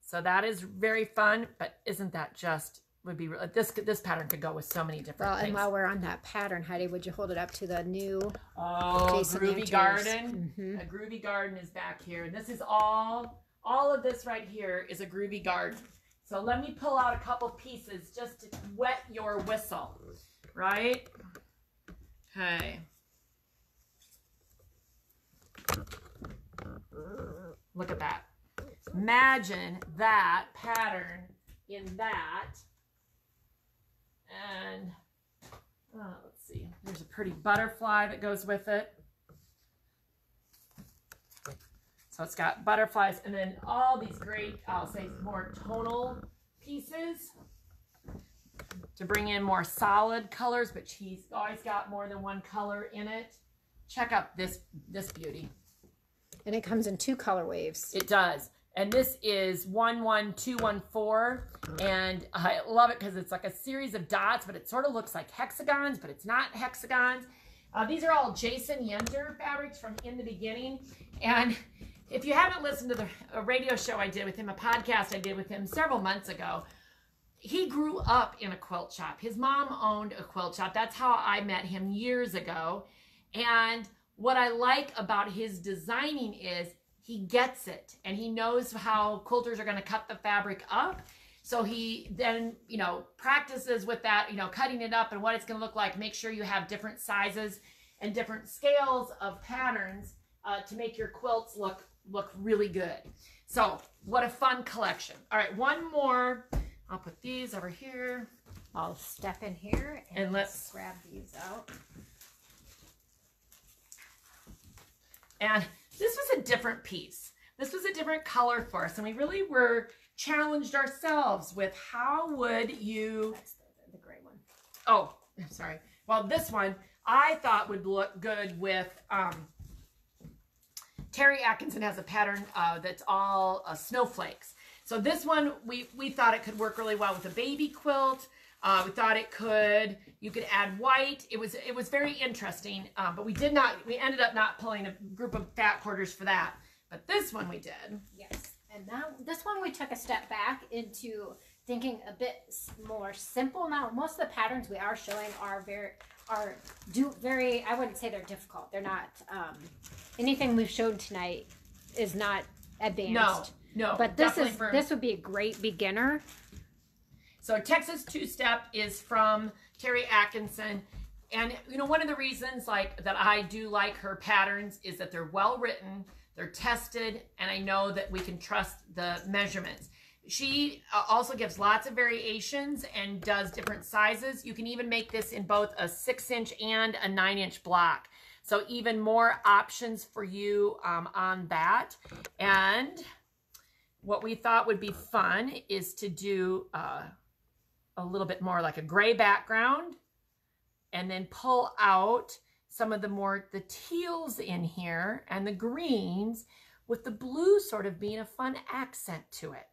So that is very fun. But isn't that just, would be, this pattern could go with so many different things. And while we're on that pattern, Heidi, would you hold it up to the new Groovy Garden? A Groovy Garden is back here. And this is all of this right here is a Groovy Garden. So let me pull out a couple pieces just to wet your whistle, right? Okay. Look at that. Imagine that pattern in that. And let's see. There's a pretty butterfly that goes with it. So it's got butterflies and then all these great, I'll say more tonal pieces to bring in more solid colors, but she's always got more than one color in it. Check out this beauty. And it comes in 2 color waves. It does. And this is 11214. And I love it because it's like a series of dots, but it sort of looks like hexagons, but it's not hexagons. These are all Jason Yenter fabrics from In the Beginning. And if you haven't listened to a radio show I did with him, a podcast I did with him several months ago, he grew up in a quilt shop. His mom owned a quilt shop. That's how I met him years ago. And what I like about his designing is he gets it and he knows how quilters are going to cut the fabric up. So he then, you know, practices with that, you know, cutting it up and what it's going to look like. Make sure you have different sizes and different scales of patterns to make your quilts look really good. So what a fun collection. All right, one more. I'll put these over here. I'll step in here and let's grab these out. And this was a different piece. This was a different color for us. And we really were challenged ourselves with how would you... That's the gray one. Oh, I'm sorry. Well, this one I thought would look good with... Terry Atkinson has a pattern that's all snowflakes. So this one, we thought it could work really well with a baby quilt. We thought you could add white. It was very interesting, but we ended up not pulling a group of fat quarters for that. But this one we did. Yes, and now this one we took a step back into thinking a bit more simple. Now, most of the patterns we are showing are very, I wouldn't say they're difficult. They're not, anything we've showed tonight is not advanced. No, but this would be a great beginner. So Texas Two-Step is from Terry Atkinson. And, you know, one of the reasons that I do like her patterns is that they're well written, they're tested, and I know that we can trust the measurements. She also gives lots of variations and does different sizes. You can even make this in both a 6-inch and a 9-inch block. So even more options for you on that. And what we thought would be fun is to do a little bit more like a gray background and then pull out some of the teals in here and the greens with the blue sort of being a fun accent to it.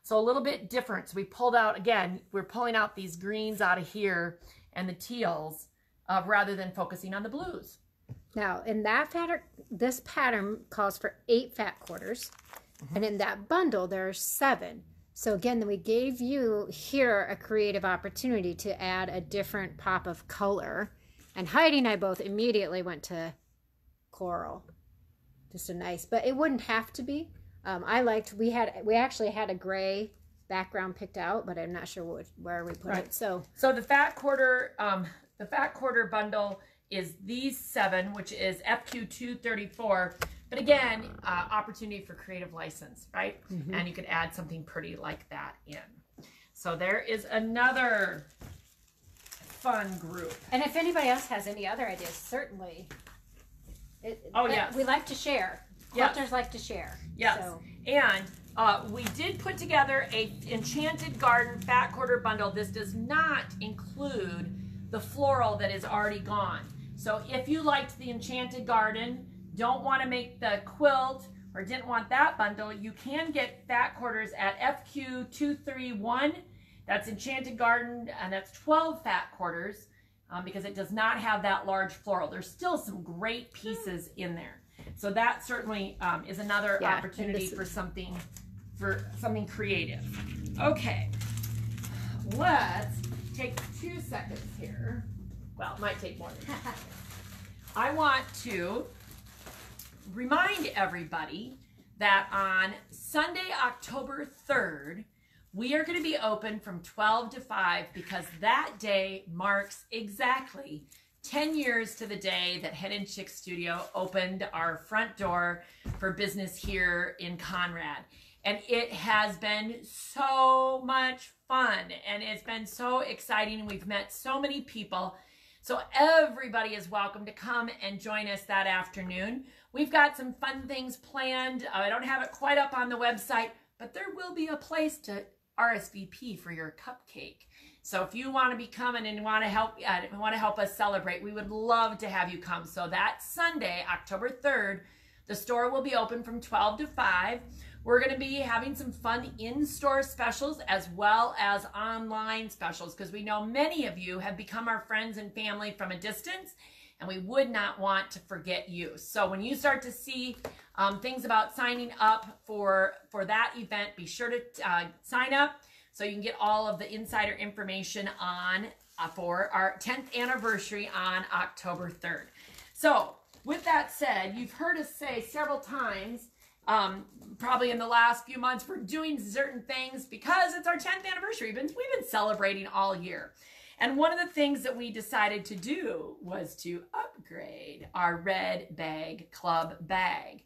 So a little bit different. So we pulled out, again, we're pulling out these greens out of here and the teals rather than focusing on the blues. Now, in that pattern, this pattern calls for 8 fat quarters. And in that bundle, there are 7. So again, we gave you here a creative opportunity to add a different pop of color. And Heidi and I both immediately went to coral. Just a nice, but it wouldn't have to be. We actually had a gray background picked out, but I'm not sure where we put it. So the fat quarter bundle is these 7, which is FQ 234. But again, opportunity for creative license, right? And you could add something pretty like that in. So there is another fun group. And if anybody else has any other ideas, certainly. Yes. We like to share. Quilters like to share. Yes. So. And we did put together a Enchanted Garden fat quarter bundle. This does not include the floral that is already gone. So if you liked the Enchanted Garden, don't want to make the quilt or didn't want that bundle, you can get fat quarters at FQ231. That's Enchanted Garden, and that's 12 fat quarters because it does not have that large floral. There's still some great pieces in there. So that certainly is another opportunity for something creative. Okay, let's take 2 seconds here. Well, it might take more than that. I want to remind everybody that on Sunday, October 3rd, we are going to be open from 12 to 5 because that day marks exactly 10 years to the day that Hen Chicks Studio opened our front door for business here in Conrad. And it has been so much fun and it's been so exciting. We've met so many people. So everybody is welcome to come and join us that afternoon. We've got some fun things planned. I don't have it quite up on the website, but there will be a place to RSVP for your cupcake. So if you want to be coming and want to help us celebrate, we would love to have you come. So that Sunday, October 3rd, the store will be open from 12 to 5. We're going to be having some fun in-store specials as well as online specials because we know many of you have become our friends and family from a distance, and we would not want to forget you. So when you start to see things about signing up for that event, be sure to sign up so you can get all of the insider information on for our 10th anniversary on October 3rd. So with that said, you've heard us say several times, probably in the last few months, we're doing certain things because it's our 10th anniversary. We've been celebrating all year. And one of the things that we decided to do was to upgrade our Red Bag Club bag.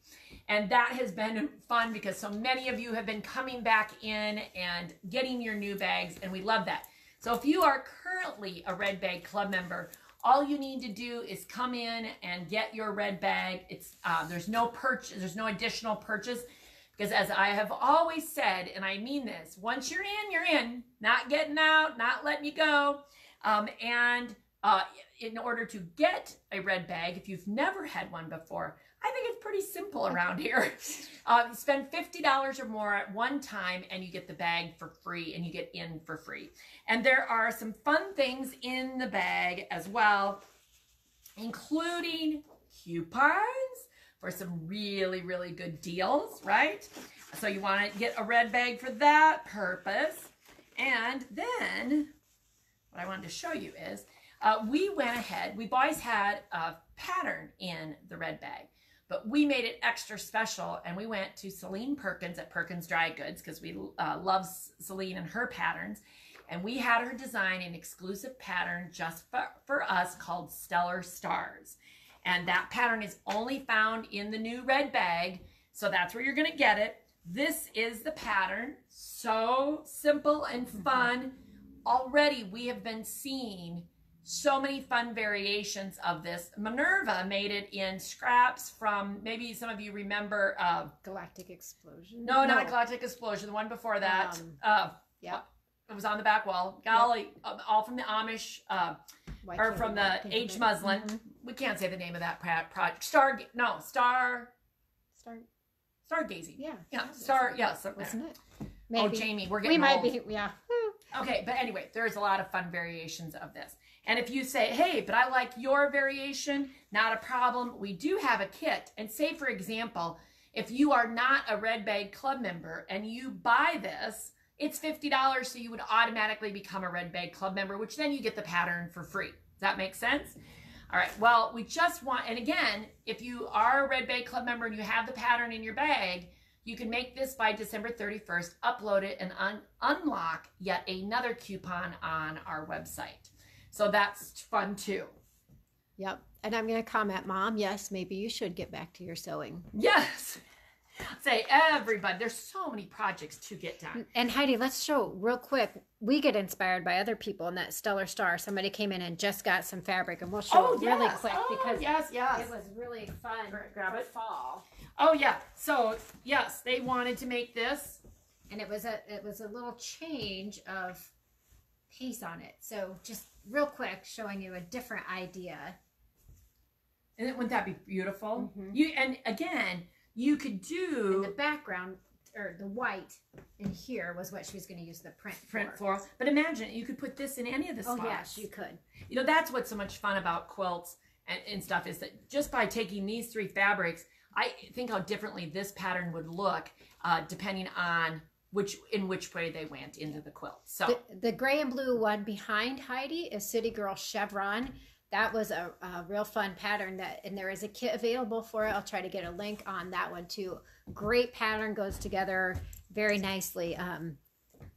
And that has been fun because so many of you have been coming back in and getting your new bags, and we love that. So if you are currently a Red Bag Club member, all you need to do is come in and get your red bag. It's there's no purchase, there's no additional purchase, because as I have always said, and I mean this, once you're in, not getting out, not letting you go. In order to get a red bag, if you've never had one before, I think it's pretty simple around here. You spend $50 or more at one time and you get the bag for free and you get in for free. And there are some fun things in the bag as well, including coupons for some really, really good deals, right? So you want to get a red bag for that purpose. And then what I wanted to show you is we went ahead, we've always had a pattern in the red bag, but we made it extra special, and we went to Celine Perkins at Perkins Dry Goods because we love Celine and her patterns, and we had her design an exclusive pattern just for us called Stellar Stars. And that pattern is only found in the new red bag, so that's where you're going to get it. This is the pattern, so simple and fun. Already we have been seeing so many fun variations of this. Minerva made it in scraps from, maybe some of you remember Galactic Explosion. No, not Galactic Explosion, the one before that. Yeah, it was on the back wall. Golly, all from the Amish or from the H muslin. We can't say the name of that project. Stargazing. Yeah, wasn't it? Maybe. Oh, Jamie, we're getting old. Might be, yeah. Okay, but anyway, there's a lot of fun variations of this. And if you say, hey, but I like your variation, not a problem. We do have a kit. And say, for example, if you are not a Red Bag Club member and you buy this, it's $50, so you would automatically become a Red Bag Club member, which then you get the pattern for free. Does that make sense? All right, well, we just want, and again, if you are a Red Bag Club member and you have the pattern in your bag, you can make this by December 31st, upload it, and unlock yet another coupon on our website. So that's fun too. Yep. And I'm going to comment, Mom, yes, maybe you should get back to your sewing. Yes. Say, everybody, there's so many projects to get done. And Heidi, let's show real quick. We get inspired by other people in that Stellar Star. Somebody came in and just got some fabric, and we'll show it really quick because it was really fun. Grab it. Fall. Oh yeah. So yes, they wanted to make this, and it was a little change of pace on it. So just real quick, showing you a different idea. And wouldn't that be beautiful? Mm-hmm. And again, you could do in the background, or the white in here was what she was going to use the print for. But imagine you could put this in any of the spots. Oh yes, you could. You know, that's what's so much fun about quilts and stuff, is that just by taking these 3 fabrics, I think how differently this pattern would look depending on which way they went into the quilt. So the gray and blue one behind Heidi is City Girl Chevron. That was a real fun pattern, and there is a kit available for it. I'll try to get a link on that one too. Great pattern, goes together very nicely.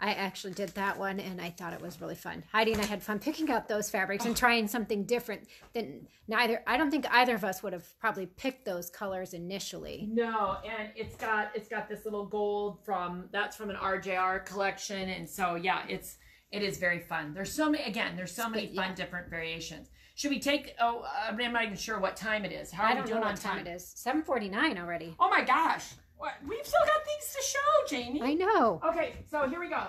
I actually did that one, and I thought it was really fun. Heidi and I had fun picking out those fabrics and trying something different than I don't think either of us would have probably picked those colors initially. No, and it's got this little gold that's from an RJR collection, and so yeah, it is very fun. There's so many fun different variations. Should we take? Oh, I'm not even sure what time it is. How are we doing on time? It is 7:49 already. Oh my gosh, we've still got things to show, Jamie. I know. Okay, so here we go.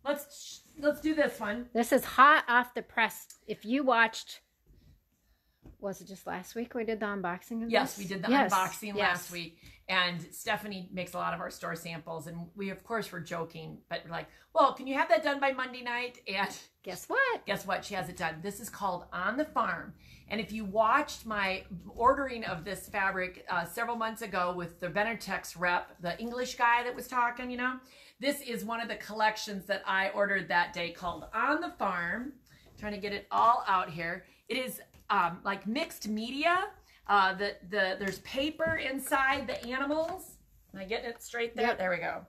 Let's do this one. This is hot off the press. If you watched, was it just last week we did the unboxing of Yes, this? we did the unboxing last week. And Stephanie makes a lot of our store samples, and we of course were joking, but we're like, well, can you have that done by Monday night? And guess what? She has it done. This is called On the Farm. And if you watched my ordering of this fabric several months ago with the Benetex rep, the English guy that was talking, this is one of the collections that I ordered that day called On the Farm. I'm trying to get it all out here. It is like mixed media. There's paper inside the animals. Am I getting it straight there? Yep. There we go.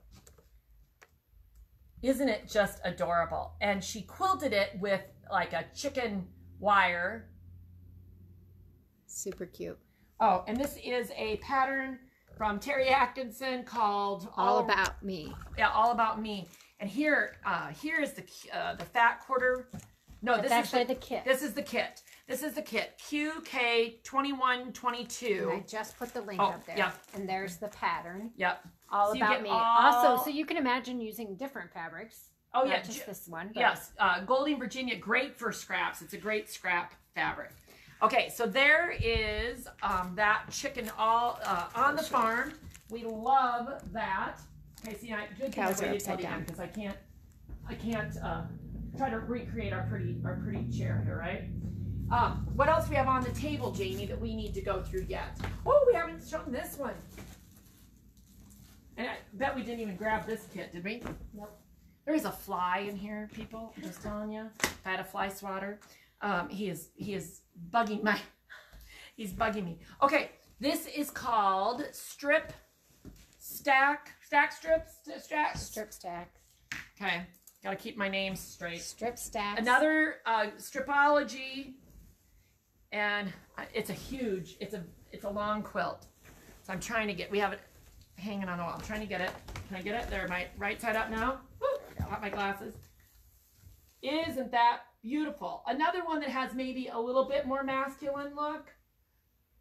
Isn't it just adorable? And she quilted it with like a chicken wire. Super cute. Oh, and this is a pattern from Terry Atkinson called All About Me. Yeah, All About Me. And here is the fat quarter. No, this is actually the kit. This is the kit. This is the kit, QK2122. And I just put the link up there. Yep. And there's the pattern. Yep. All About Me. Also, so you can imagine using different fabrics. Oh, not just this one. But... Yes. Golding Virginia, great for scraps. It's a great scrap fabric. Okay, so there is that chicken all on the farm. We love that. Okay, see, good thing I waited till the end because I can't try to recreate our pretty chair here, right? What else we have on the table, Jamie, that we need to go through yet? Oh, we haven't shown this one. And I bet we didn't even grab this kit, did we? Nope. There is a fly in here, people. I'm just telling you. If I had a fly swatter. He is bugging he's bugging me. Okay, this is called Strip Stack. Okay, gotta keep my names straight. Strip Stacks. Another Stripology, and it's a long quilt. So I'm trying to we have it hanging on the wall. I'm trying to get it. Can I get it? There, my right side up now. Woo, got my glasses. Isn't that beautiful? Another one that has maybe a little bit more masculine look.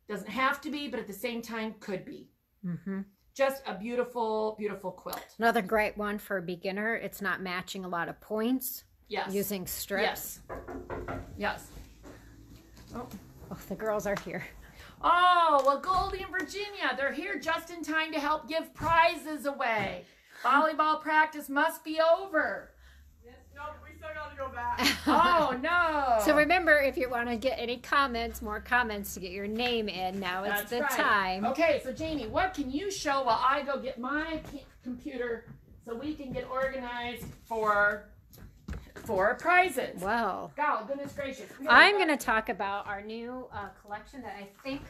Doesn't have to be, but at the same time could be. Mm-hmm. Just a beautiful, beautiful quilt. Another great one for a beginner. It's not matching a lot of points. Yes. Using strips. Yes. Oh, the girls are here. Oh, well, Goldie and Virginia, they're here just in time to help give prizes away. Volleyball practice must be over. No, we still got to go back. Oh, no. So remember, if you want to get any more comments to get your name in, now it's the time. Okay, so Jamie, what can you show while I go get my computer so we can get organized for prizes? Well, God, goodness gracious. I'm going to talk about our new collection that I think,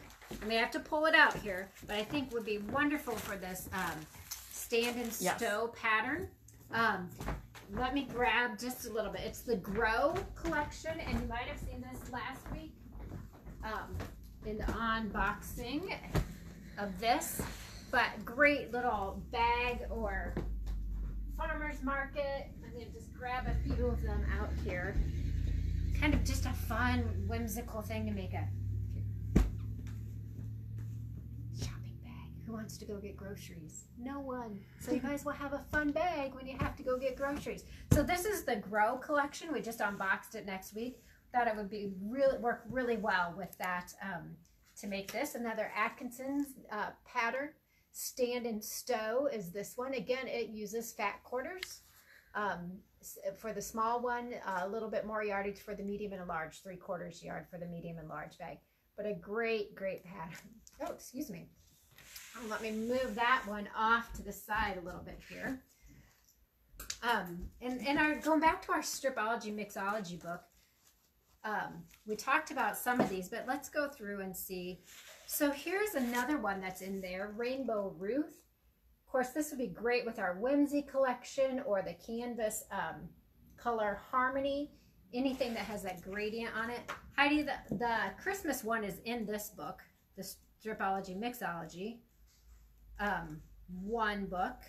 I may have to pull it out here, but I think would be wonderful for this stand and stow pattern. Let me grab just a little bit. It's the Grow collection, and you might have seen this last week in the unboxing of this. But great little bag or farmer's market. I'm going to just grab a few of them out here. Kind of just a fun, whimsical thing to make a shopping bag. Who wants to go get groceries? No one. So you might as well have a fun bag when you have to go get groceries. So this is the Grow collection. We just unboxed it next week. Thought it would be work really well with that to make this. Another Atkinson's pattern. Stand and Stow is this one. Again, it uses fat quarters. For the small one, a little bit more yardage for the medium and a large, 3/4 yard for the medium and large bag. But a great, great pattern. Oh, excuse me. Let me move that one off to the side a little bit here. And going back to our Stripology Mixology book, we talked about some of these, but let's go through and see. So here's another one that's in there, Rainbow Ruth. Of course, this would be great with our Whimsy collection or the Canvas Color Harmony, anything that has that gradient on it. Heidi, the Christmas one is in this book, the Stripology Mixology one book.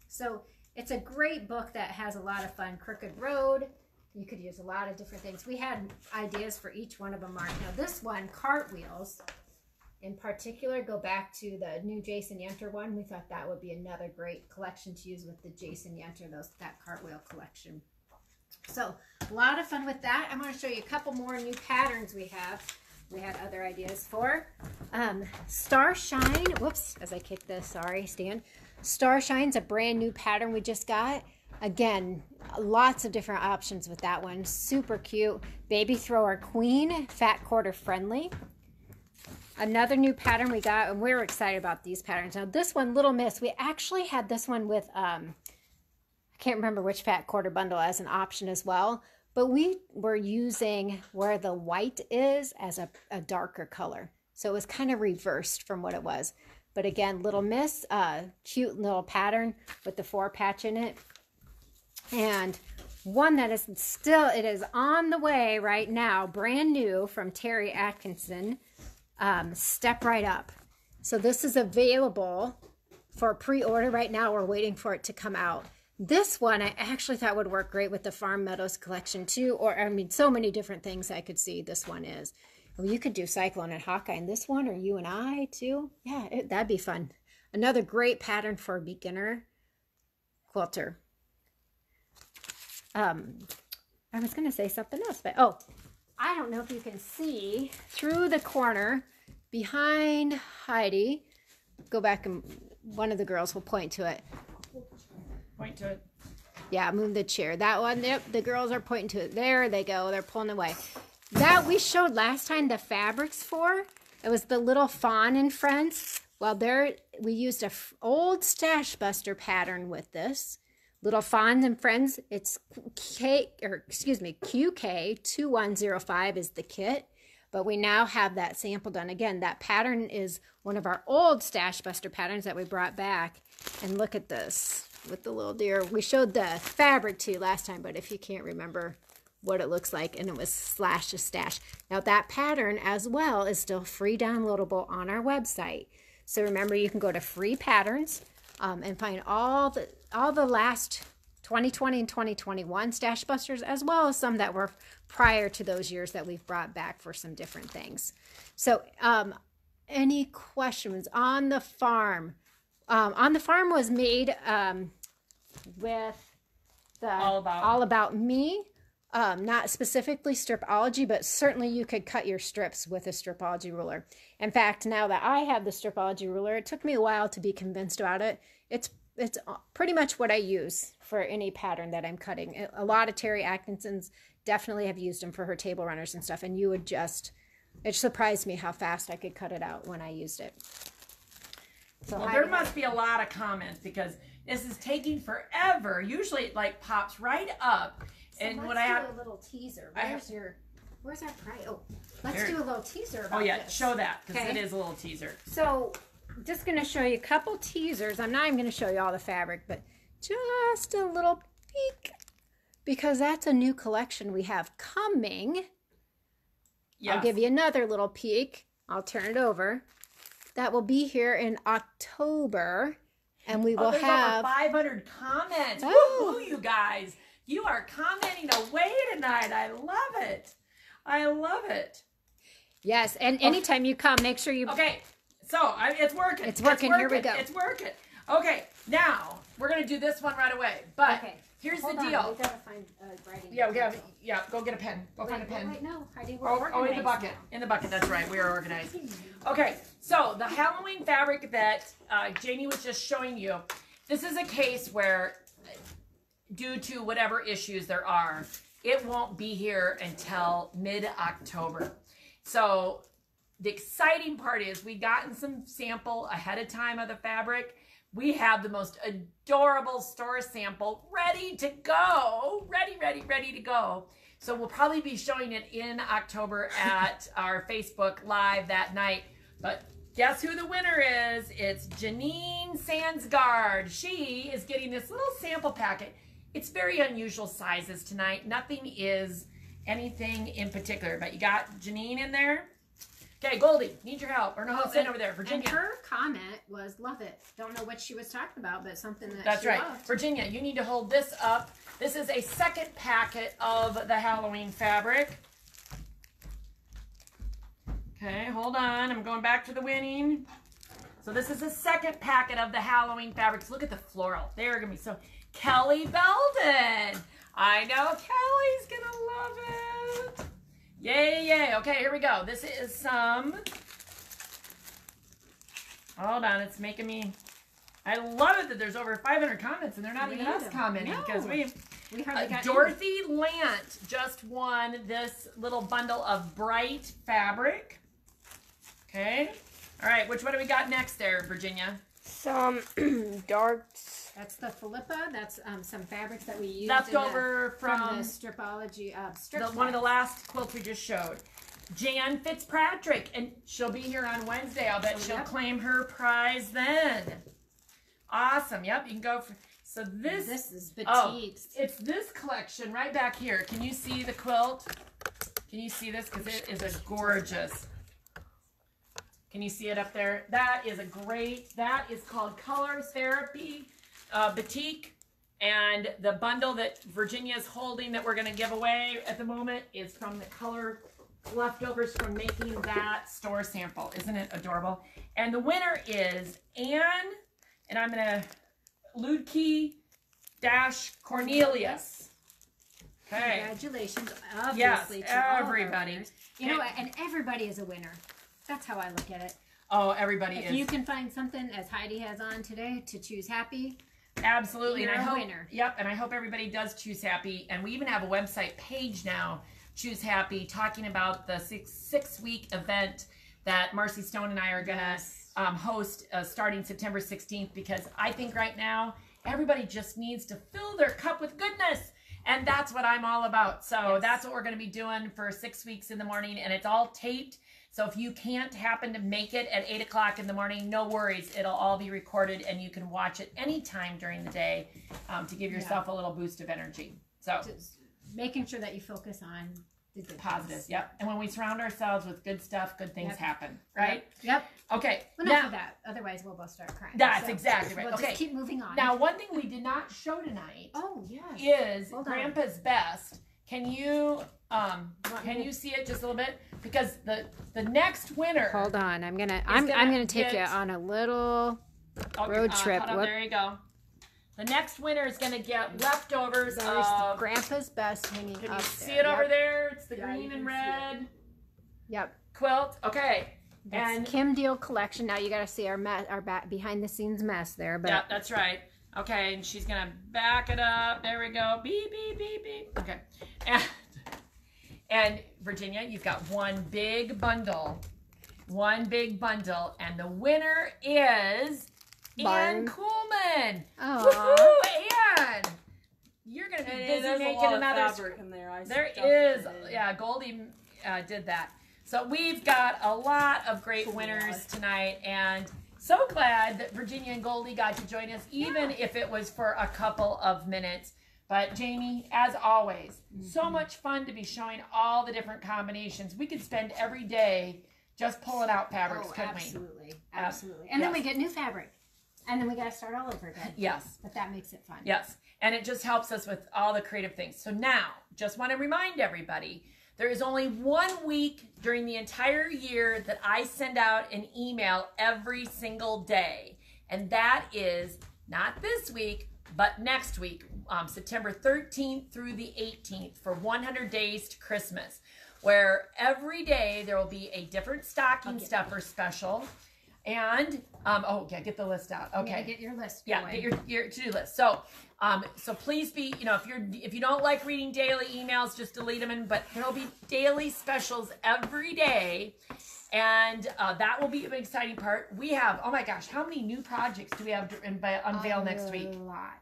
So it's a great book that has a lot of fun. Crooked Road, you could use a lot of different things. We had ideas for each one of them, Mark. Now this one, Cartwheels, in particular, go back to the new Jason Yenter one. We thought that would be another great collection to use with the Jason Yenter, that Cartwheel collection. So a lot of fun with that. I'm going to show you a couple more new patterns we have. We had other ideas for. Starshine, whoops, as I kick this, sorry, stand. Starshine's a brand new pattern we just got. Again, lots of different options with that one. Super cute. Baby Thrower Queen, fat quarter friendly. Another new pattern we got, and we're excited about these patterns. Now this one, Little Miss, we actually had this one with, I can't remember which fat quarter bundle as an option as well, but we were using where the white is as a darker color. So it was kind of reversed from what it was. But again, Little Miss, cute little pattern with the 4-patch in it. And one that is still, it is on the way right now, brand new from Terry Atkinson, Step Right Up. So this is available for pre-order right now. We're waiting for it to come out. This one I actually thought would work great with the Farm Meadows collection too, or I mean so many different things I could see this one is. Well, you could do Cyclone and Hawkeye in this one, or you and I too. Yeah, that'd be fun. Another great pattern for a beginner quilter. I was going to say something else, but oh, I don't know if you can see through the corner behind Heidi. Go back and one of the girls will point to it. Point to it. Yeah, move the chair. That one, yep, the girls are pointing to it. There they go. They're pulling away. That we showed last time the fabrics for. It was the Little Fawn and Friends. Well, there we used a old Stash Buster pattern with this. Little Fawns and Friends. It's QK2105 is the kit. But we now have that sample done. Again, that pattern is one of our old Stash Buster patterns that we brought back. And look at this with the little deer. We showed the fabric to you last time, but if you can't remember what it looks like, and it was Slash to Stash. Now that pattern as well is still free downloadable on our website. So remember, you can go to free patterns and find all the last 2020 and 2021 Stash Busters, as well as some that were prior to those years that we've brought back for some different things. So any questions on the farm? On the Farm was made with the All About Me. Not specifically Stripology, but certainly you could cut your strips with a Stripology ruler. In fact, now that I have the Stripology ruler, it took me a while to be convinced about it. It's pretty much what I use for any pattern that I'm cutting. A lot of Terry Atkinson's definitely have used them for her table runners and stuff, and you would just, it surprised me how fast I could cut it out when I used it. So well, there must be a lot of comments because this is taking forever. Usually it like pops right up. So and what I have a little teaser. Where's our price? Oh, let's do a little teaser about this. Show that because it is a little teaser. So just going to show you a couple teasers. I'm not even going to show you all the fabric, but just a little peek because that's a new collection we have coming. Yes. I'll give you another little peek. I'll turn it over. That will be here in October, and we will have over 500 comments. Woo-hoo, you guys. You are commenting away tonight. I love it. I love it. Yes, and anytime you come, make sure you... Okay, so it's working. It's working. Here we go. It's working. Okay, now we're going to do this one right away. But here's Hold the on, deal. we gotta find writing. Yeah, go get a pen. Go find a pen. Wait, no, Heidi, we're Oh, organized in the bucket. now. In the bucket, that's right. We are organized. Okay, so the Halloween fabric that Jamie was just showing you, this is a case where, due to whatever issues there are, it won't be here until mid-October. So the exciting part is we gotten some sample ahead of time of the fabric. We have the most adorable store sample ready to go. Ready to go. So we'll probably be showing it in October at our Facebook Live that night. But guess who the winner is? It's Janine Sandsgaard. She is getting this little sample packet. It's very unusual sizes tonight. Nothing is anything in particular, but you got Janine in there. Okay, Goldie, need your help. Or no, sitting over there, Virginia. And her comment was, love it. Don't know what she was talking about, but something that That's she right. loved. Virginia, you need to hold this up. This is a second packet of the Halloween fabric. Okay, hold on. I'm going back to the winning. So this is the second packet of the Halloween fabrics. Look at the floral. They're going to be so... Kelly Belden. I know Kelly's going to love it. Yay, yay. Okay, here we go. This is some... Hold on, it's making me... I love it that there's over 500 comments and they're not even us commenting because we hardly got Dorothy Lant just won this little bundle of bright fabric. Okay. All right, which one do we got next there, Virginia? Some darks. That's the Philippa. That's some fabrics that we used Left over from the Stripology one of the last quilts we just showed. Jan Fitzpatrick, and she'll be here on Wednesday. I'll bet she'll claim her prize then. Awesome. Yep, you can go for... So this is petite. Oh, it's this collection right back here. Can you see the quilt? Can you see this? Because it is a gorgeous... Can you see it up there? That is a great... That is called Color Therapy Batik. And the bundle that Virginia's holding that we're going to give away at the moment is from the color leftovers from making that store sample. Isn't it adorable? And the winner is Anne, and I'm going to Ludke-Cornelius. Okay. Congratulations, obviously, yes, to everybody. You know what? And everybody is a winner. That's how I look at it. Oh, everybody if is. you can find something, as Heidi has on today, to choose happy. Absolutely. You're and I a hope, winner. Yep, and I hope everybody does choose happy. And we even have a website page now, Choose Happy, talking about the six-week event that Marcy Stone and I are going to host starting September 16th, because I think right now everybody just needs to fill their cup with goodness. And that's what I'm all about. So that's what we're going to be doing for 6 weeks in the morning. And it's all taped. So if you can't happen to make it at 8 o'clock in the morning, no worries. It'll all be recorded and you can watch it anytime during the day to give yourself a little boost of energy. So just making sure that you focus on the good positive. things. Yep. And when we surround ourselves with good stuff, good things happen. Right? Yep. Okay. Well, enough of that. Otherwise, we'll both start crying. That's exactly right. We'll okay. just keep moving on. Now, one thing we did not show tonight is Grandpa's Best. Can you see it just a little bit? Because the next winner. Hold on, I'm gonna take you on a little road trip. There you go. The next winner is gonna get leftovers of Grandpa's Best hanging up. Can you see there. it over there? It's the green and red. Yep. Quilt. Okay. That's and Kim Deal collection. Now you got to see our behind the scenes mess there. But yeah, that's right. Okay, and she's gonna back it up. There we go. Beep beep beep beep. Okay. And Virginia, you've got one big bundle, and the winner is Ann Coolman. Oh, Ann, you're gonna be busy making another. Fabric in there. There is, Goldie did that. So we've got a lot of great winners tonight, and so glad that Virginia and Goldie got to join us, even if it was for a couple of minutes. But Jamie, as always, so much fun to be showing all the different combinations. We could spend every day just pulling out fabrics, couldn't absolutely. Absolutely. And then we get new fabric. And then we got to start all over again. Yes. But that makes it fun. Yes. And it just helps us with all the creative things. So now, just want to remind everybody, there is only 1 week during the entire year that I send out an email every single day. And that is not this week, but next week. September 13th through the 18th for 100 days to Christmas, where every day there will be a different stocking stuffer special. And okay, get the list out. Okay, get your list. Yeah, going. get your to-do list. So please be, if you don't like reading daily emails, just delete them. But there'll be daily specials every day, and that will be an exciting part. We have, oh my gosh, how many new projects do we have to unveil next week? A lot.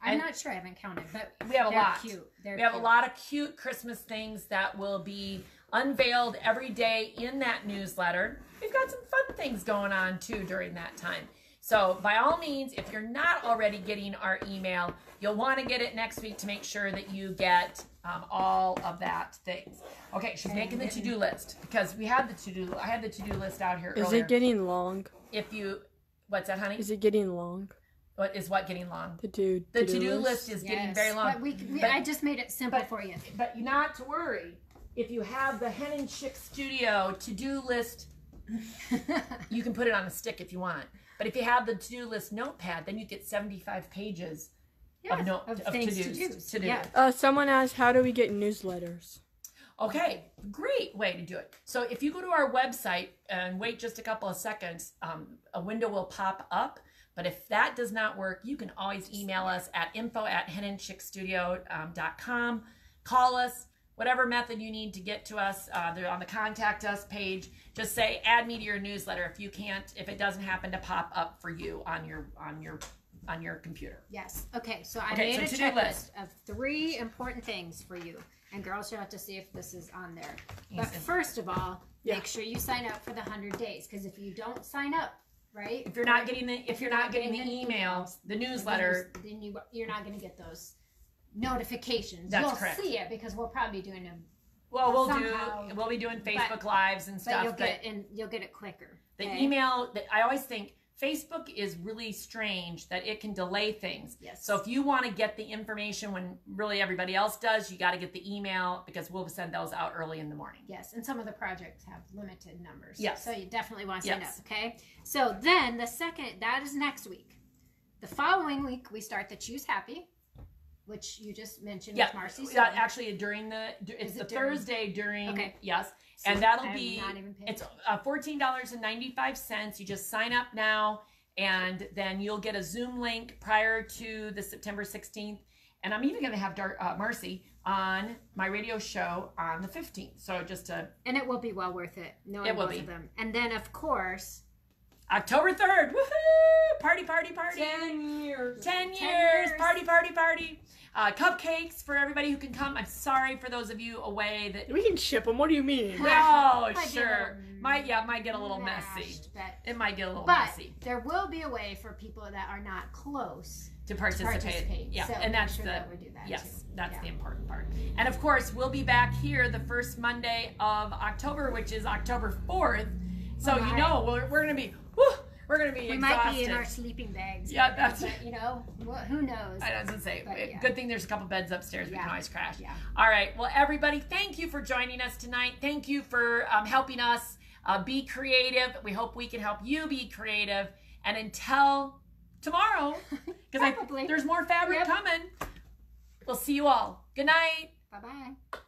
I'm not sure. I haven't counted, but we have a lot. Cute. We have a lot of cute Christmas things that will be unveiled every day in that newsletter. We've got some fun things going on too during that time. So by all means, if you're not already getting our email, you'll want to get it next week to make sure that you get all of that things. Okay, she's making the to-do list because we had the to-do. I had the to-do list out here earlier. Is it getting long? What's that, honey? Is it getting long? What getting long? The to-do list is getting very long. But I just made it simple for you. But not to worry. If you have the Hen Chicks Studio to-do list, you can put it on a stick if you want. But if you have the to-do list notepad, then you get 75 pages of things to-dos. to do. Yeah. Someone asked, how do we get newsletters? Okay, great way to do it. So if you go to our website and wait just a couple of seconds, a window will pop up. But if that does not work, you can always email us at info@henandchicksstudio.com. Call us. Whatever method you need to get to us, they're on the contact us page. Just say, add me to your newsletter if it doesn't happen to pop up for you on your computer. Yes. Okay. So I made a checklist of 3 important things for you, and girls, you'll have to see if this is on there. But first of all, make sure you sign up for the 100 days, because if you don't sign up, right? If you're not getting the emails, the newsletter, then you're not going to get those notifications. That's You'll correct. see it because we'll probably be doing them. Well, we'll be doing Facebook Lives and stuff. But you'll get it quicker. The email that I always think Facebook is really strange that it can delay things. Yes. So if you want to get the information when really everybody else does, you got to get the email because we'll send those out early in the morning. Yes, and some of the projects have limited numbers. Yes. So you definitely want to sign up, okay? So then that is next week. The following week, we start the Choose Happy, which you just mentioned with Marcy. Actually, it's the Thursday during, yes. So and that'll be, it's $14.95. You just sign up now, and then you'll get a Zoom link prior to the September 16th. And I'm even going to have Marcy on my radio show on the 15th. So and it will be well worth it. Knowing both of them. And then, of course, October 3rd. Woohoo! Party, party, party. 10 years. 10 years. Party, party, party. Cupcakes for everybody who can come. I'm sorry for those of you away that we can ship them. What do you mean? Oh, sure. Might get a little messy. It might get a little messy. There will be a way for people that are not close to participate. Yeah, so and that's that we do that that's the important part. And of course, we'll be back here the first Monday of October, which is October 4th. So we're gonna be. We're going to be exhausted. We might be in our sleeping bags. Yeah, that's but, who knows? I was going to say, good thing there's a couple beds upstairs. We can always crash. Yeah. All right. Well, everybody, thank you for joining us tonight. Thank you for helping us be creative. We hope we can help you be creative. And until tomorrow, because there's more fabric coming, we'll see you all. Good night. Bye-bye.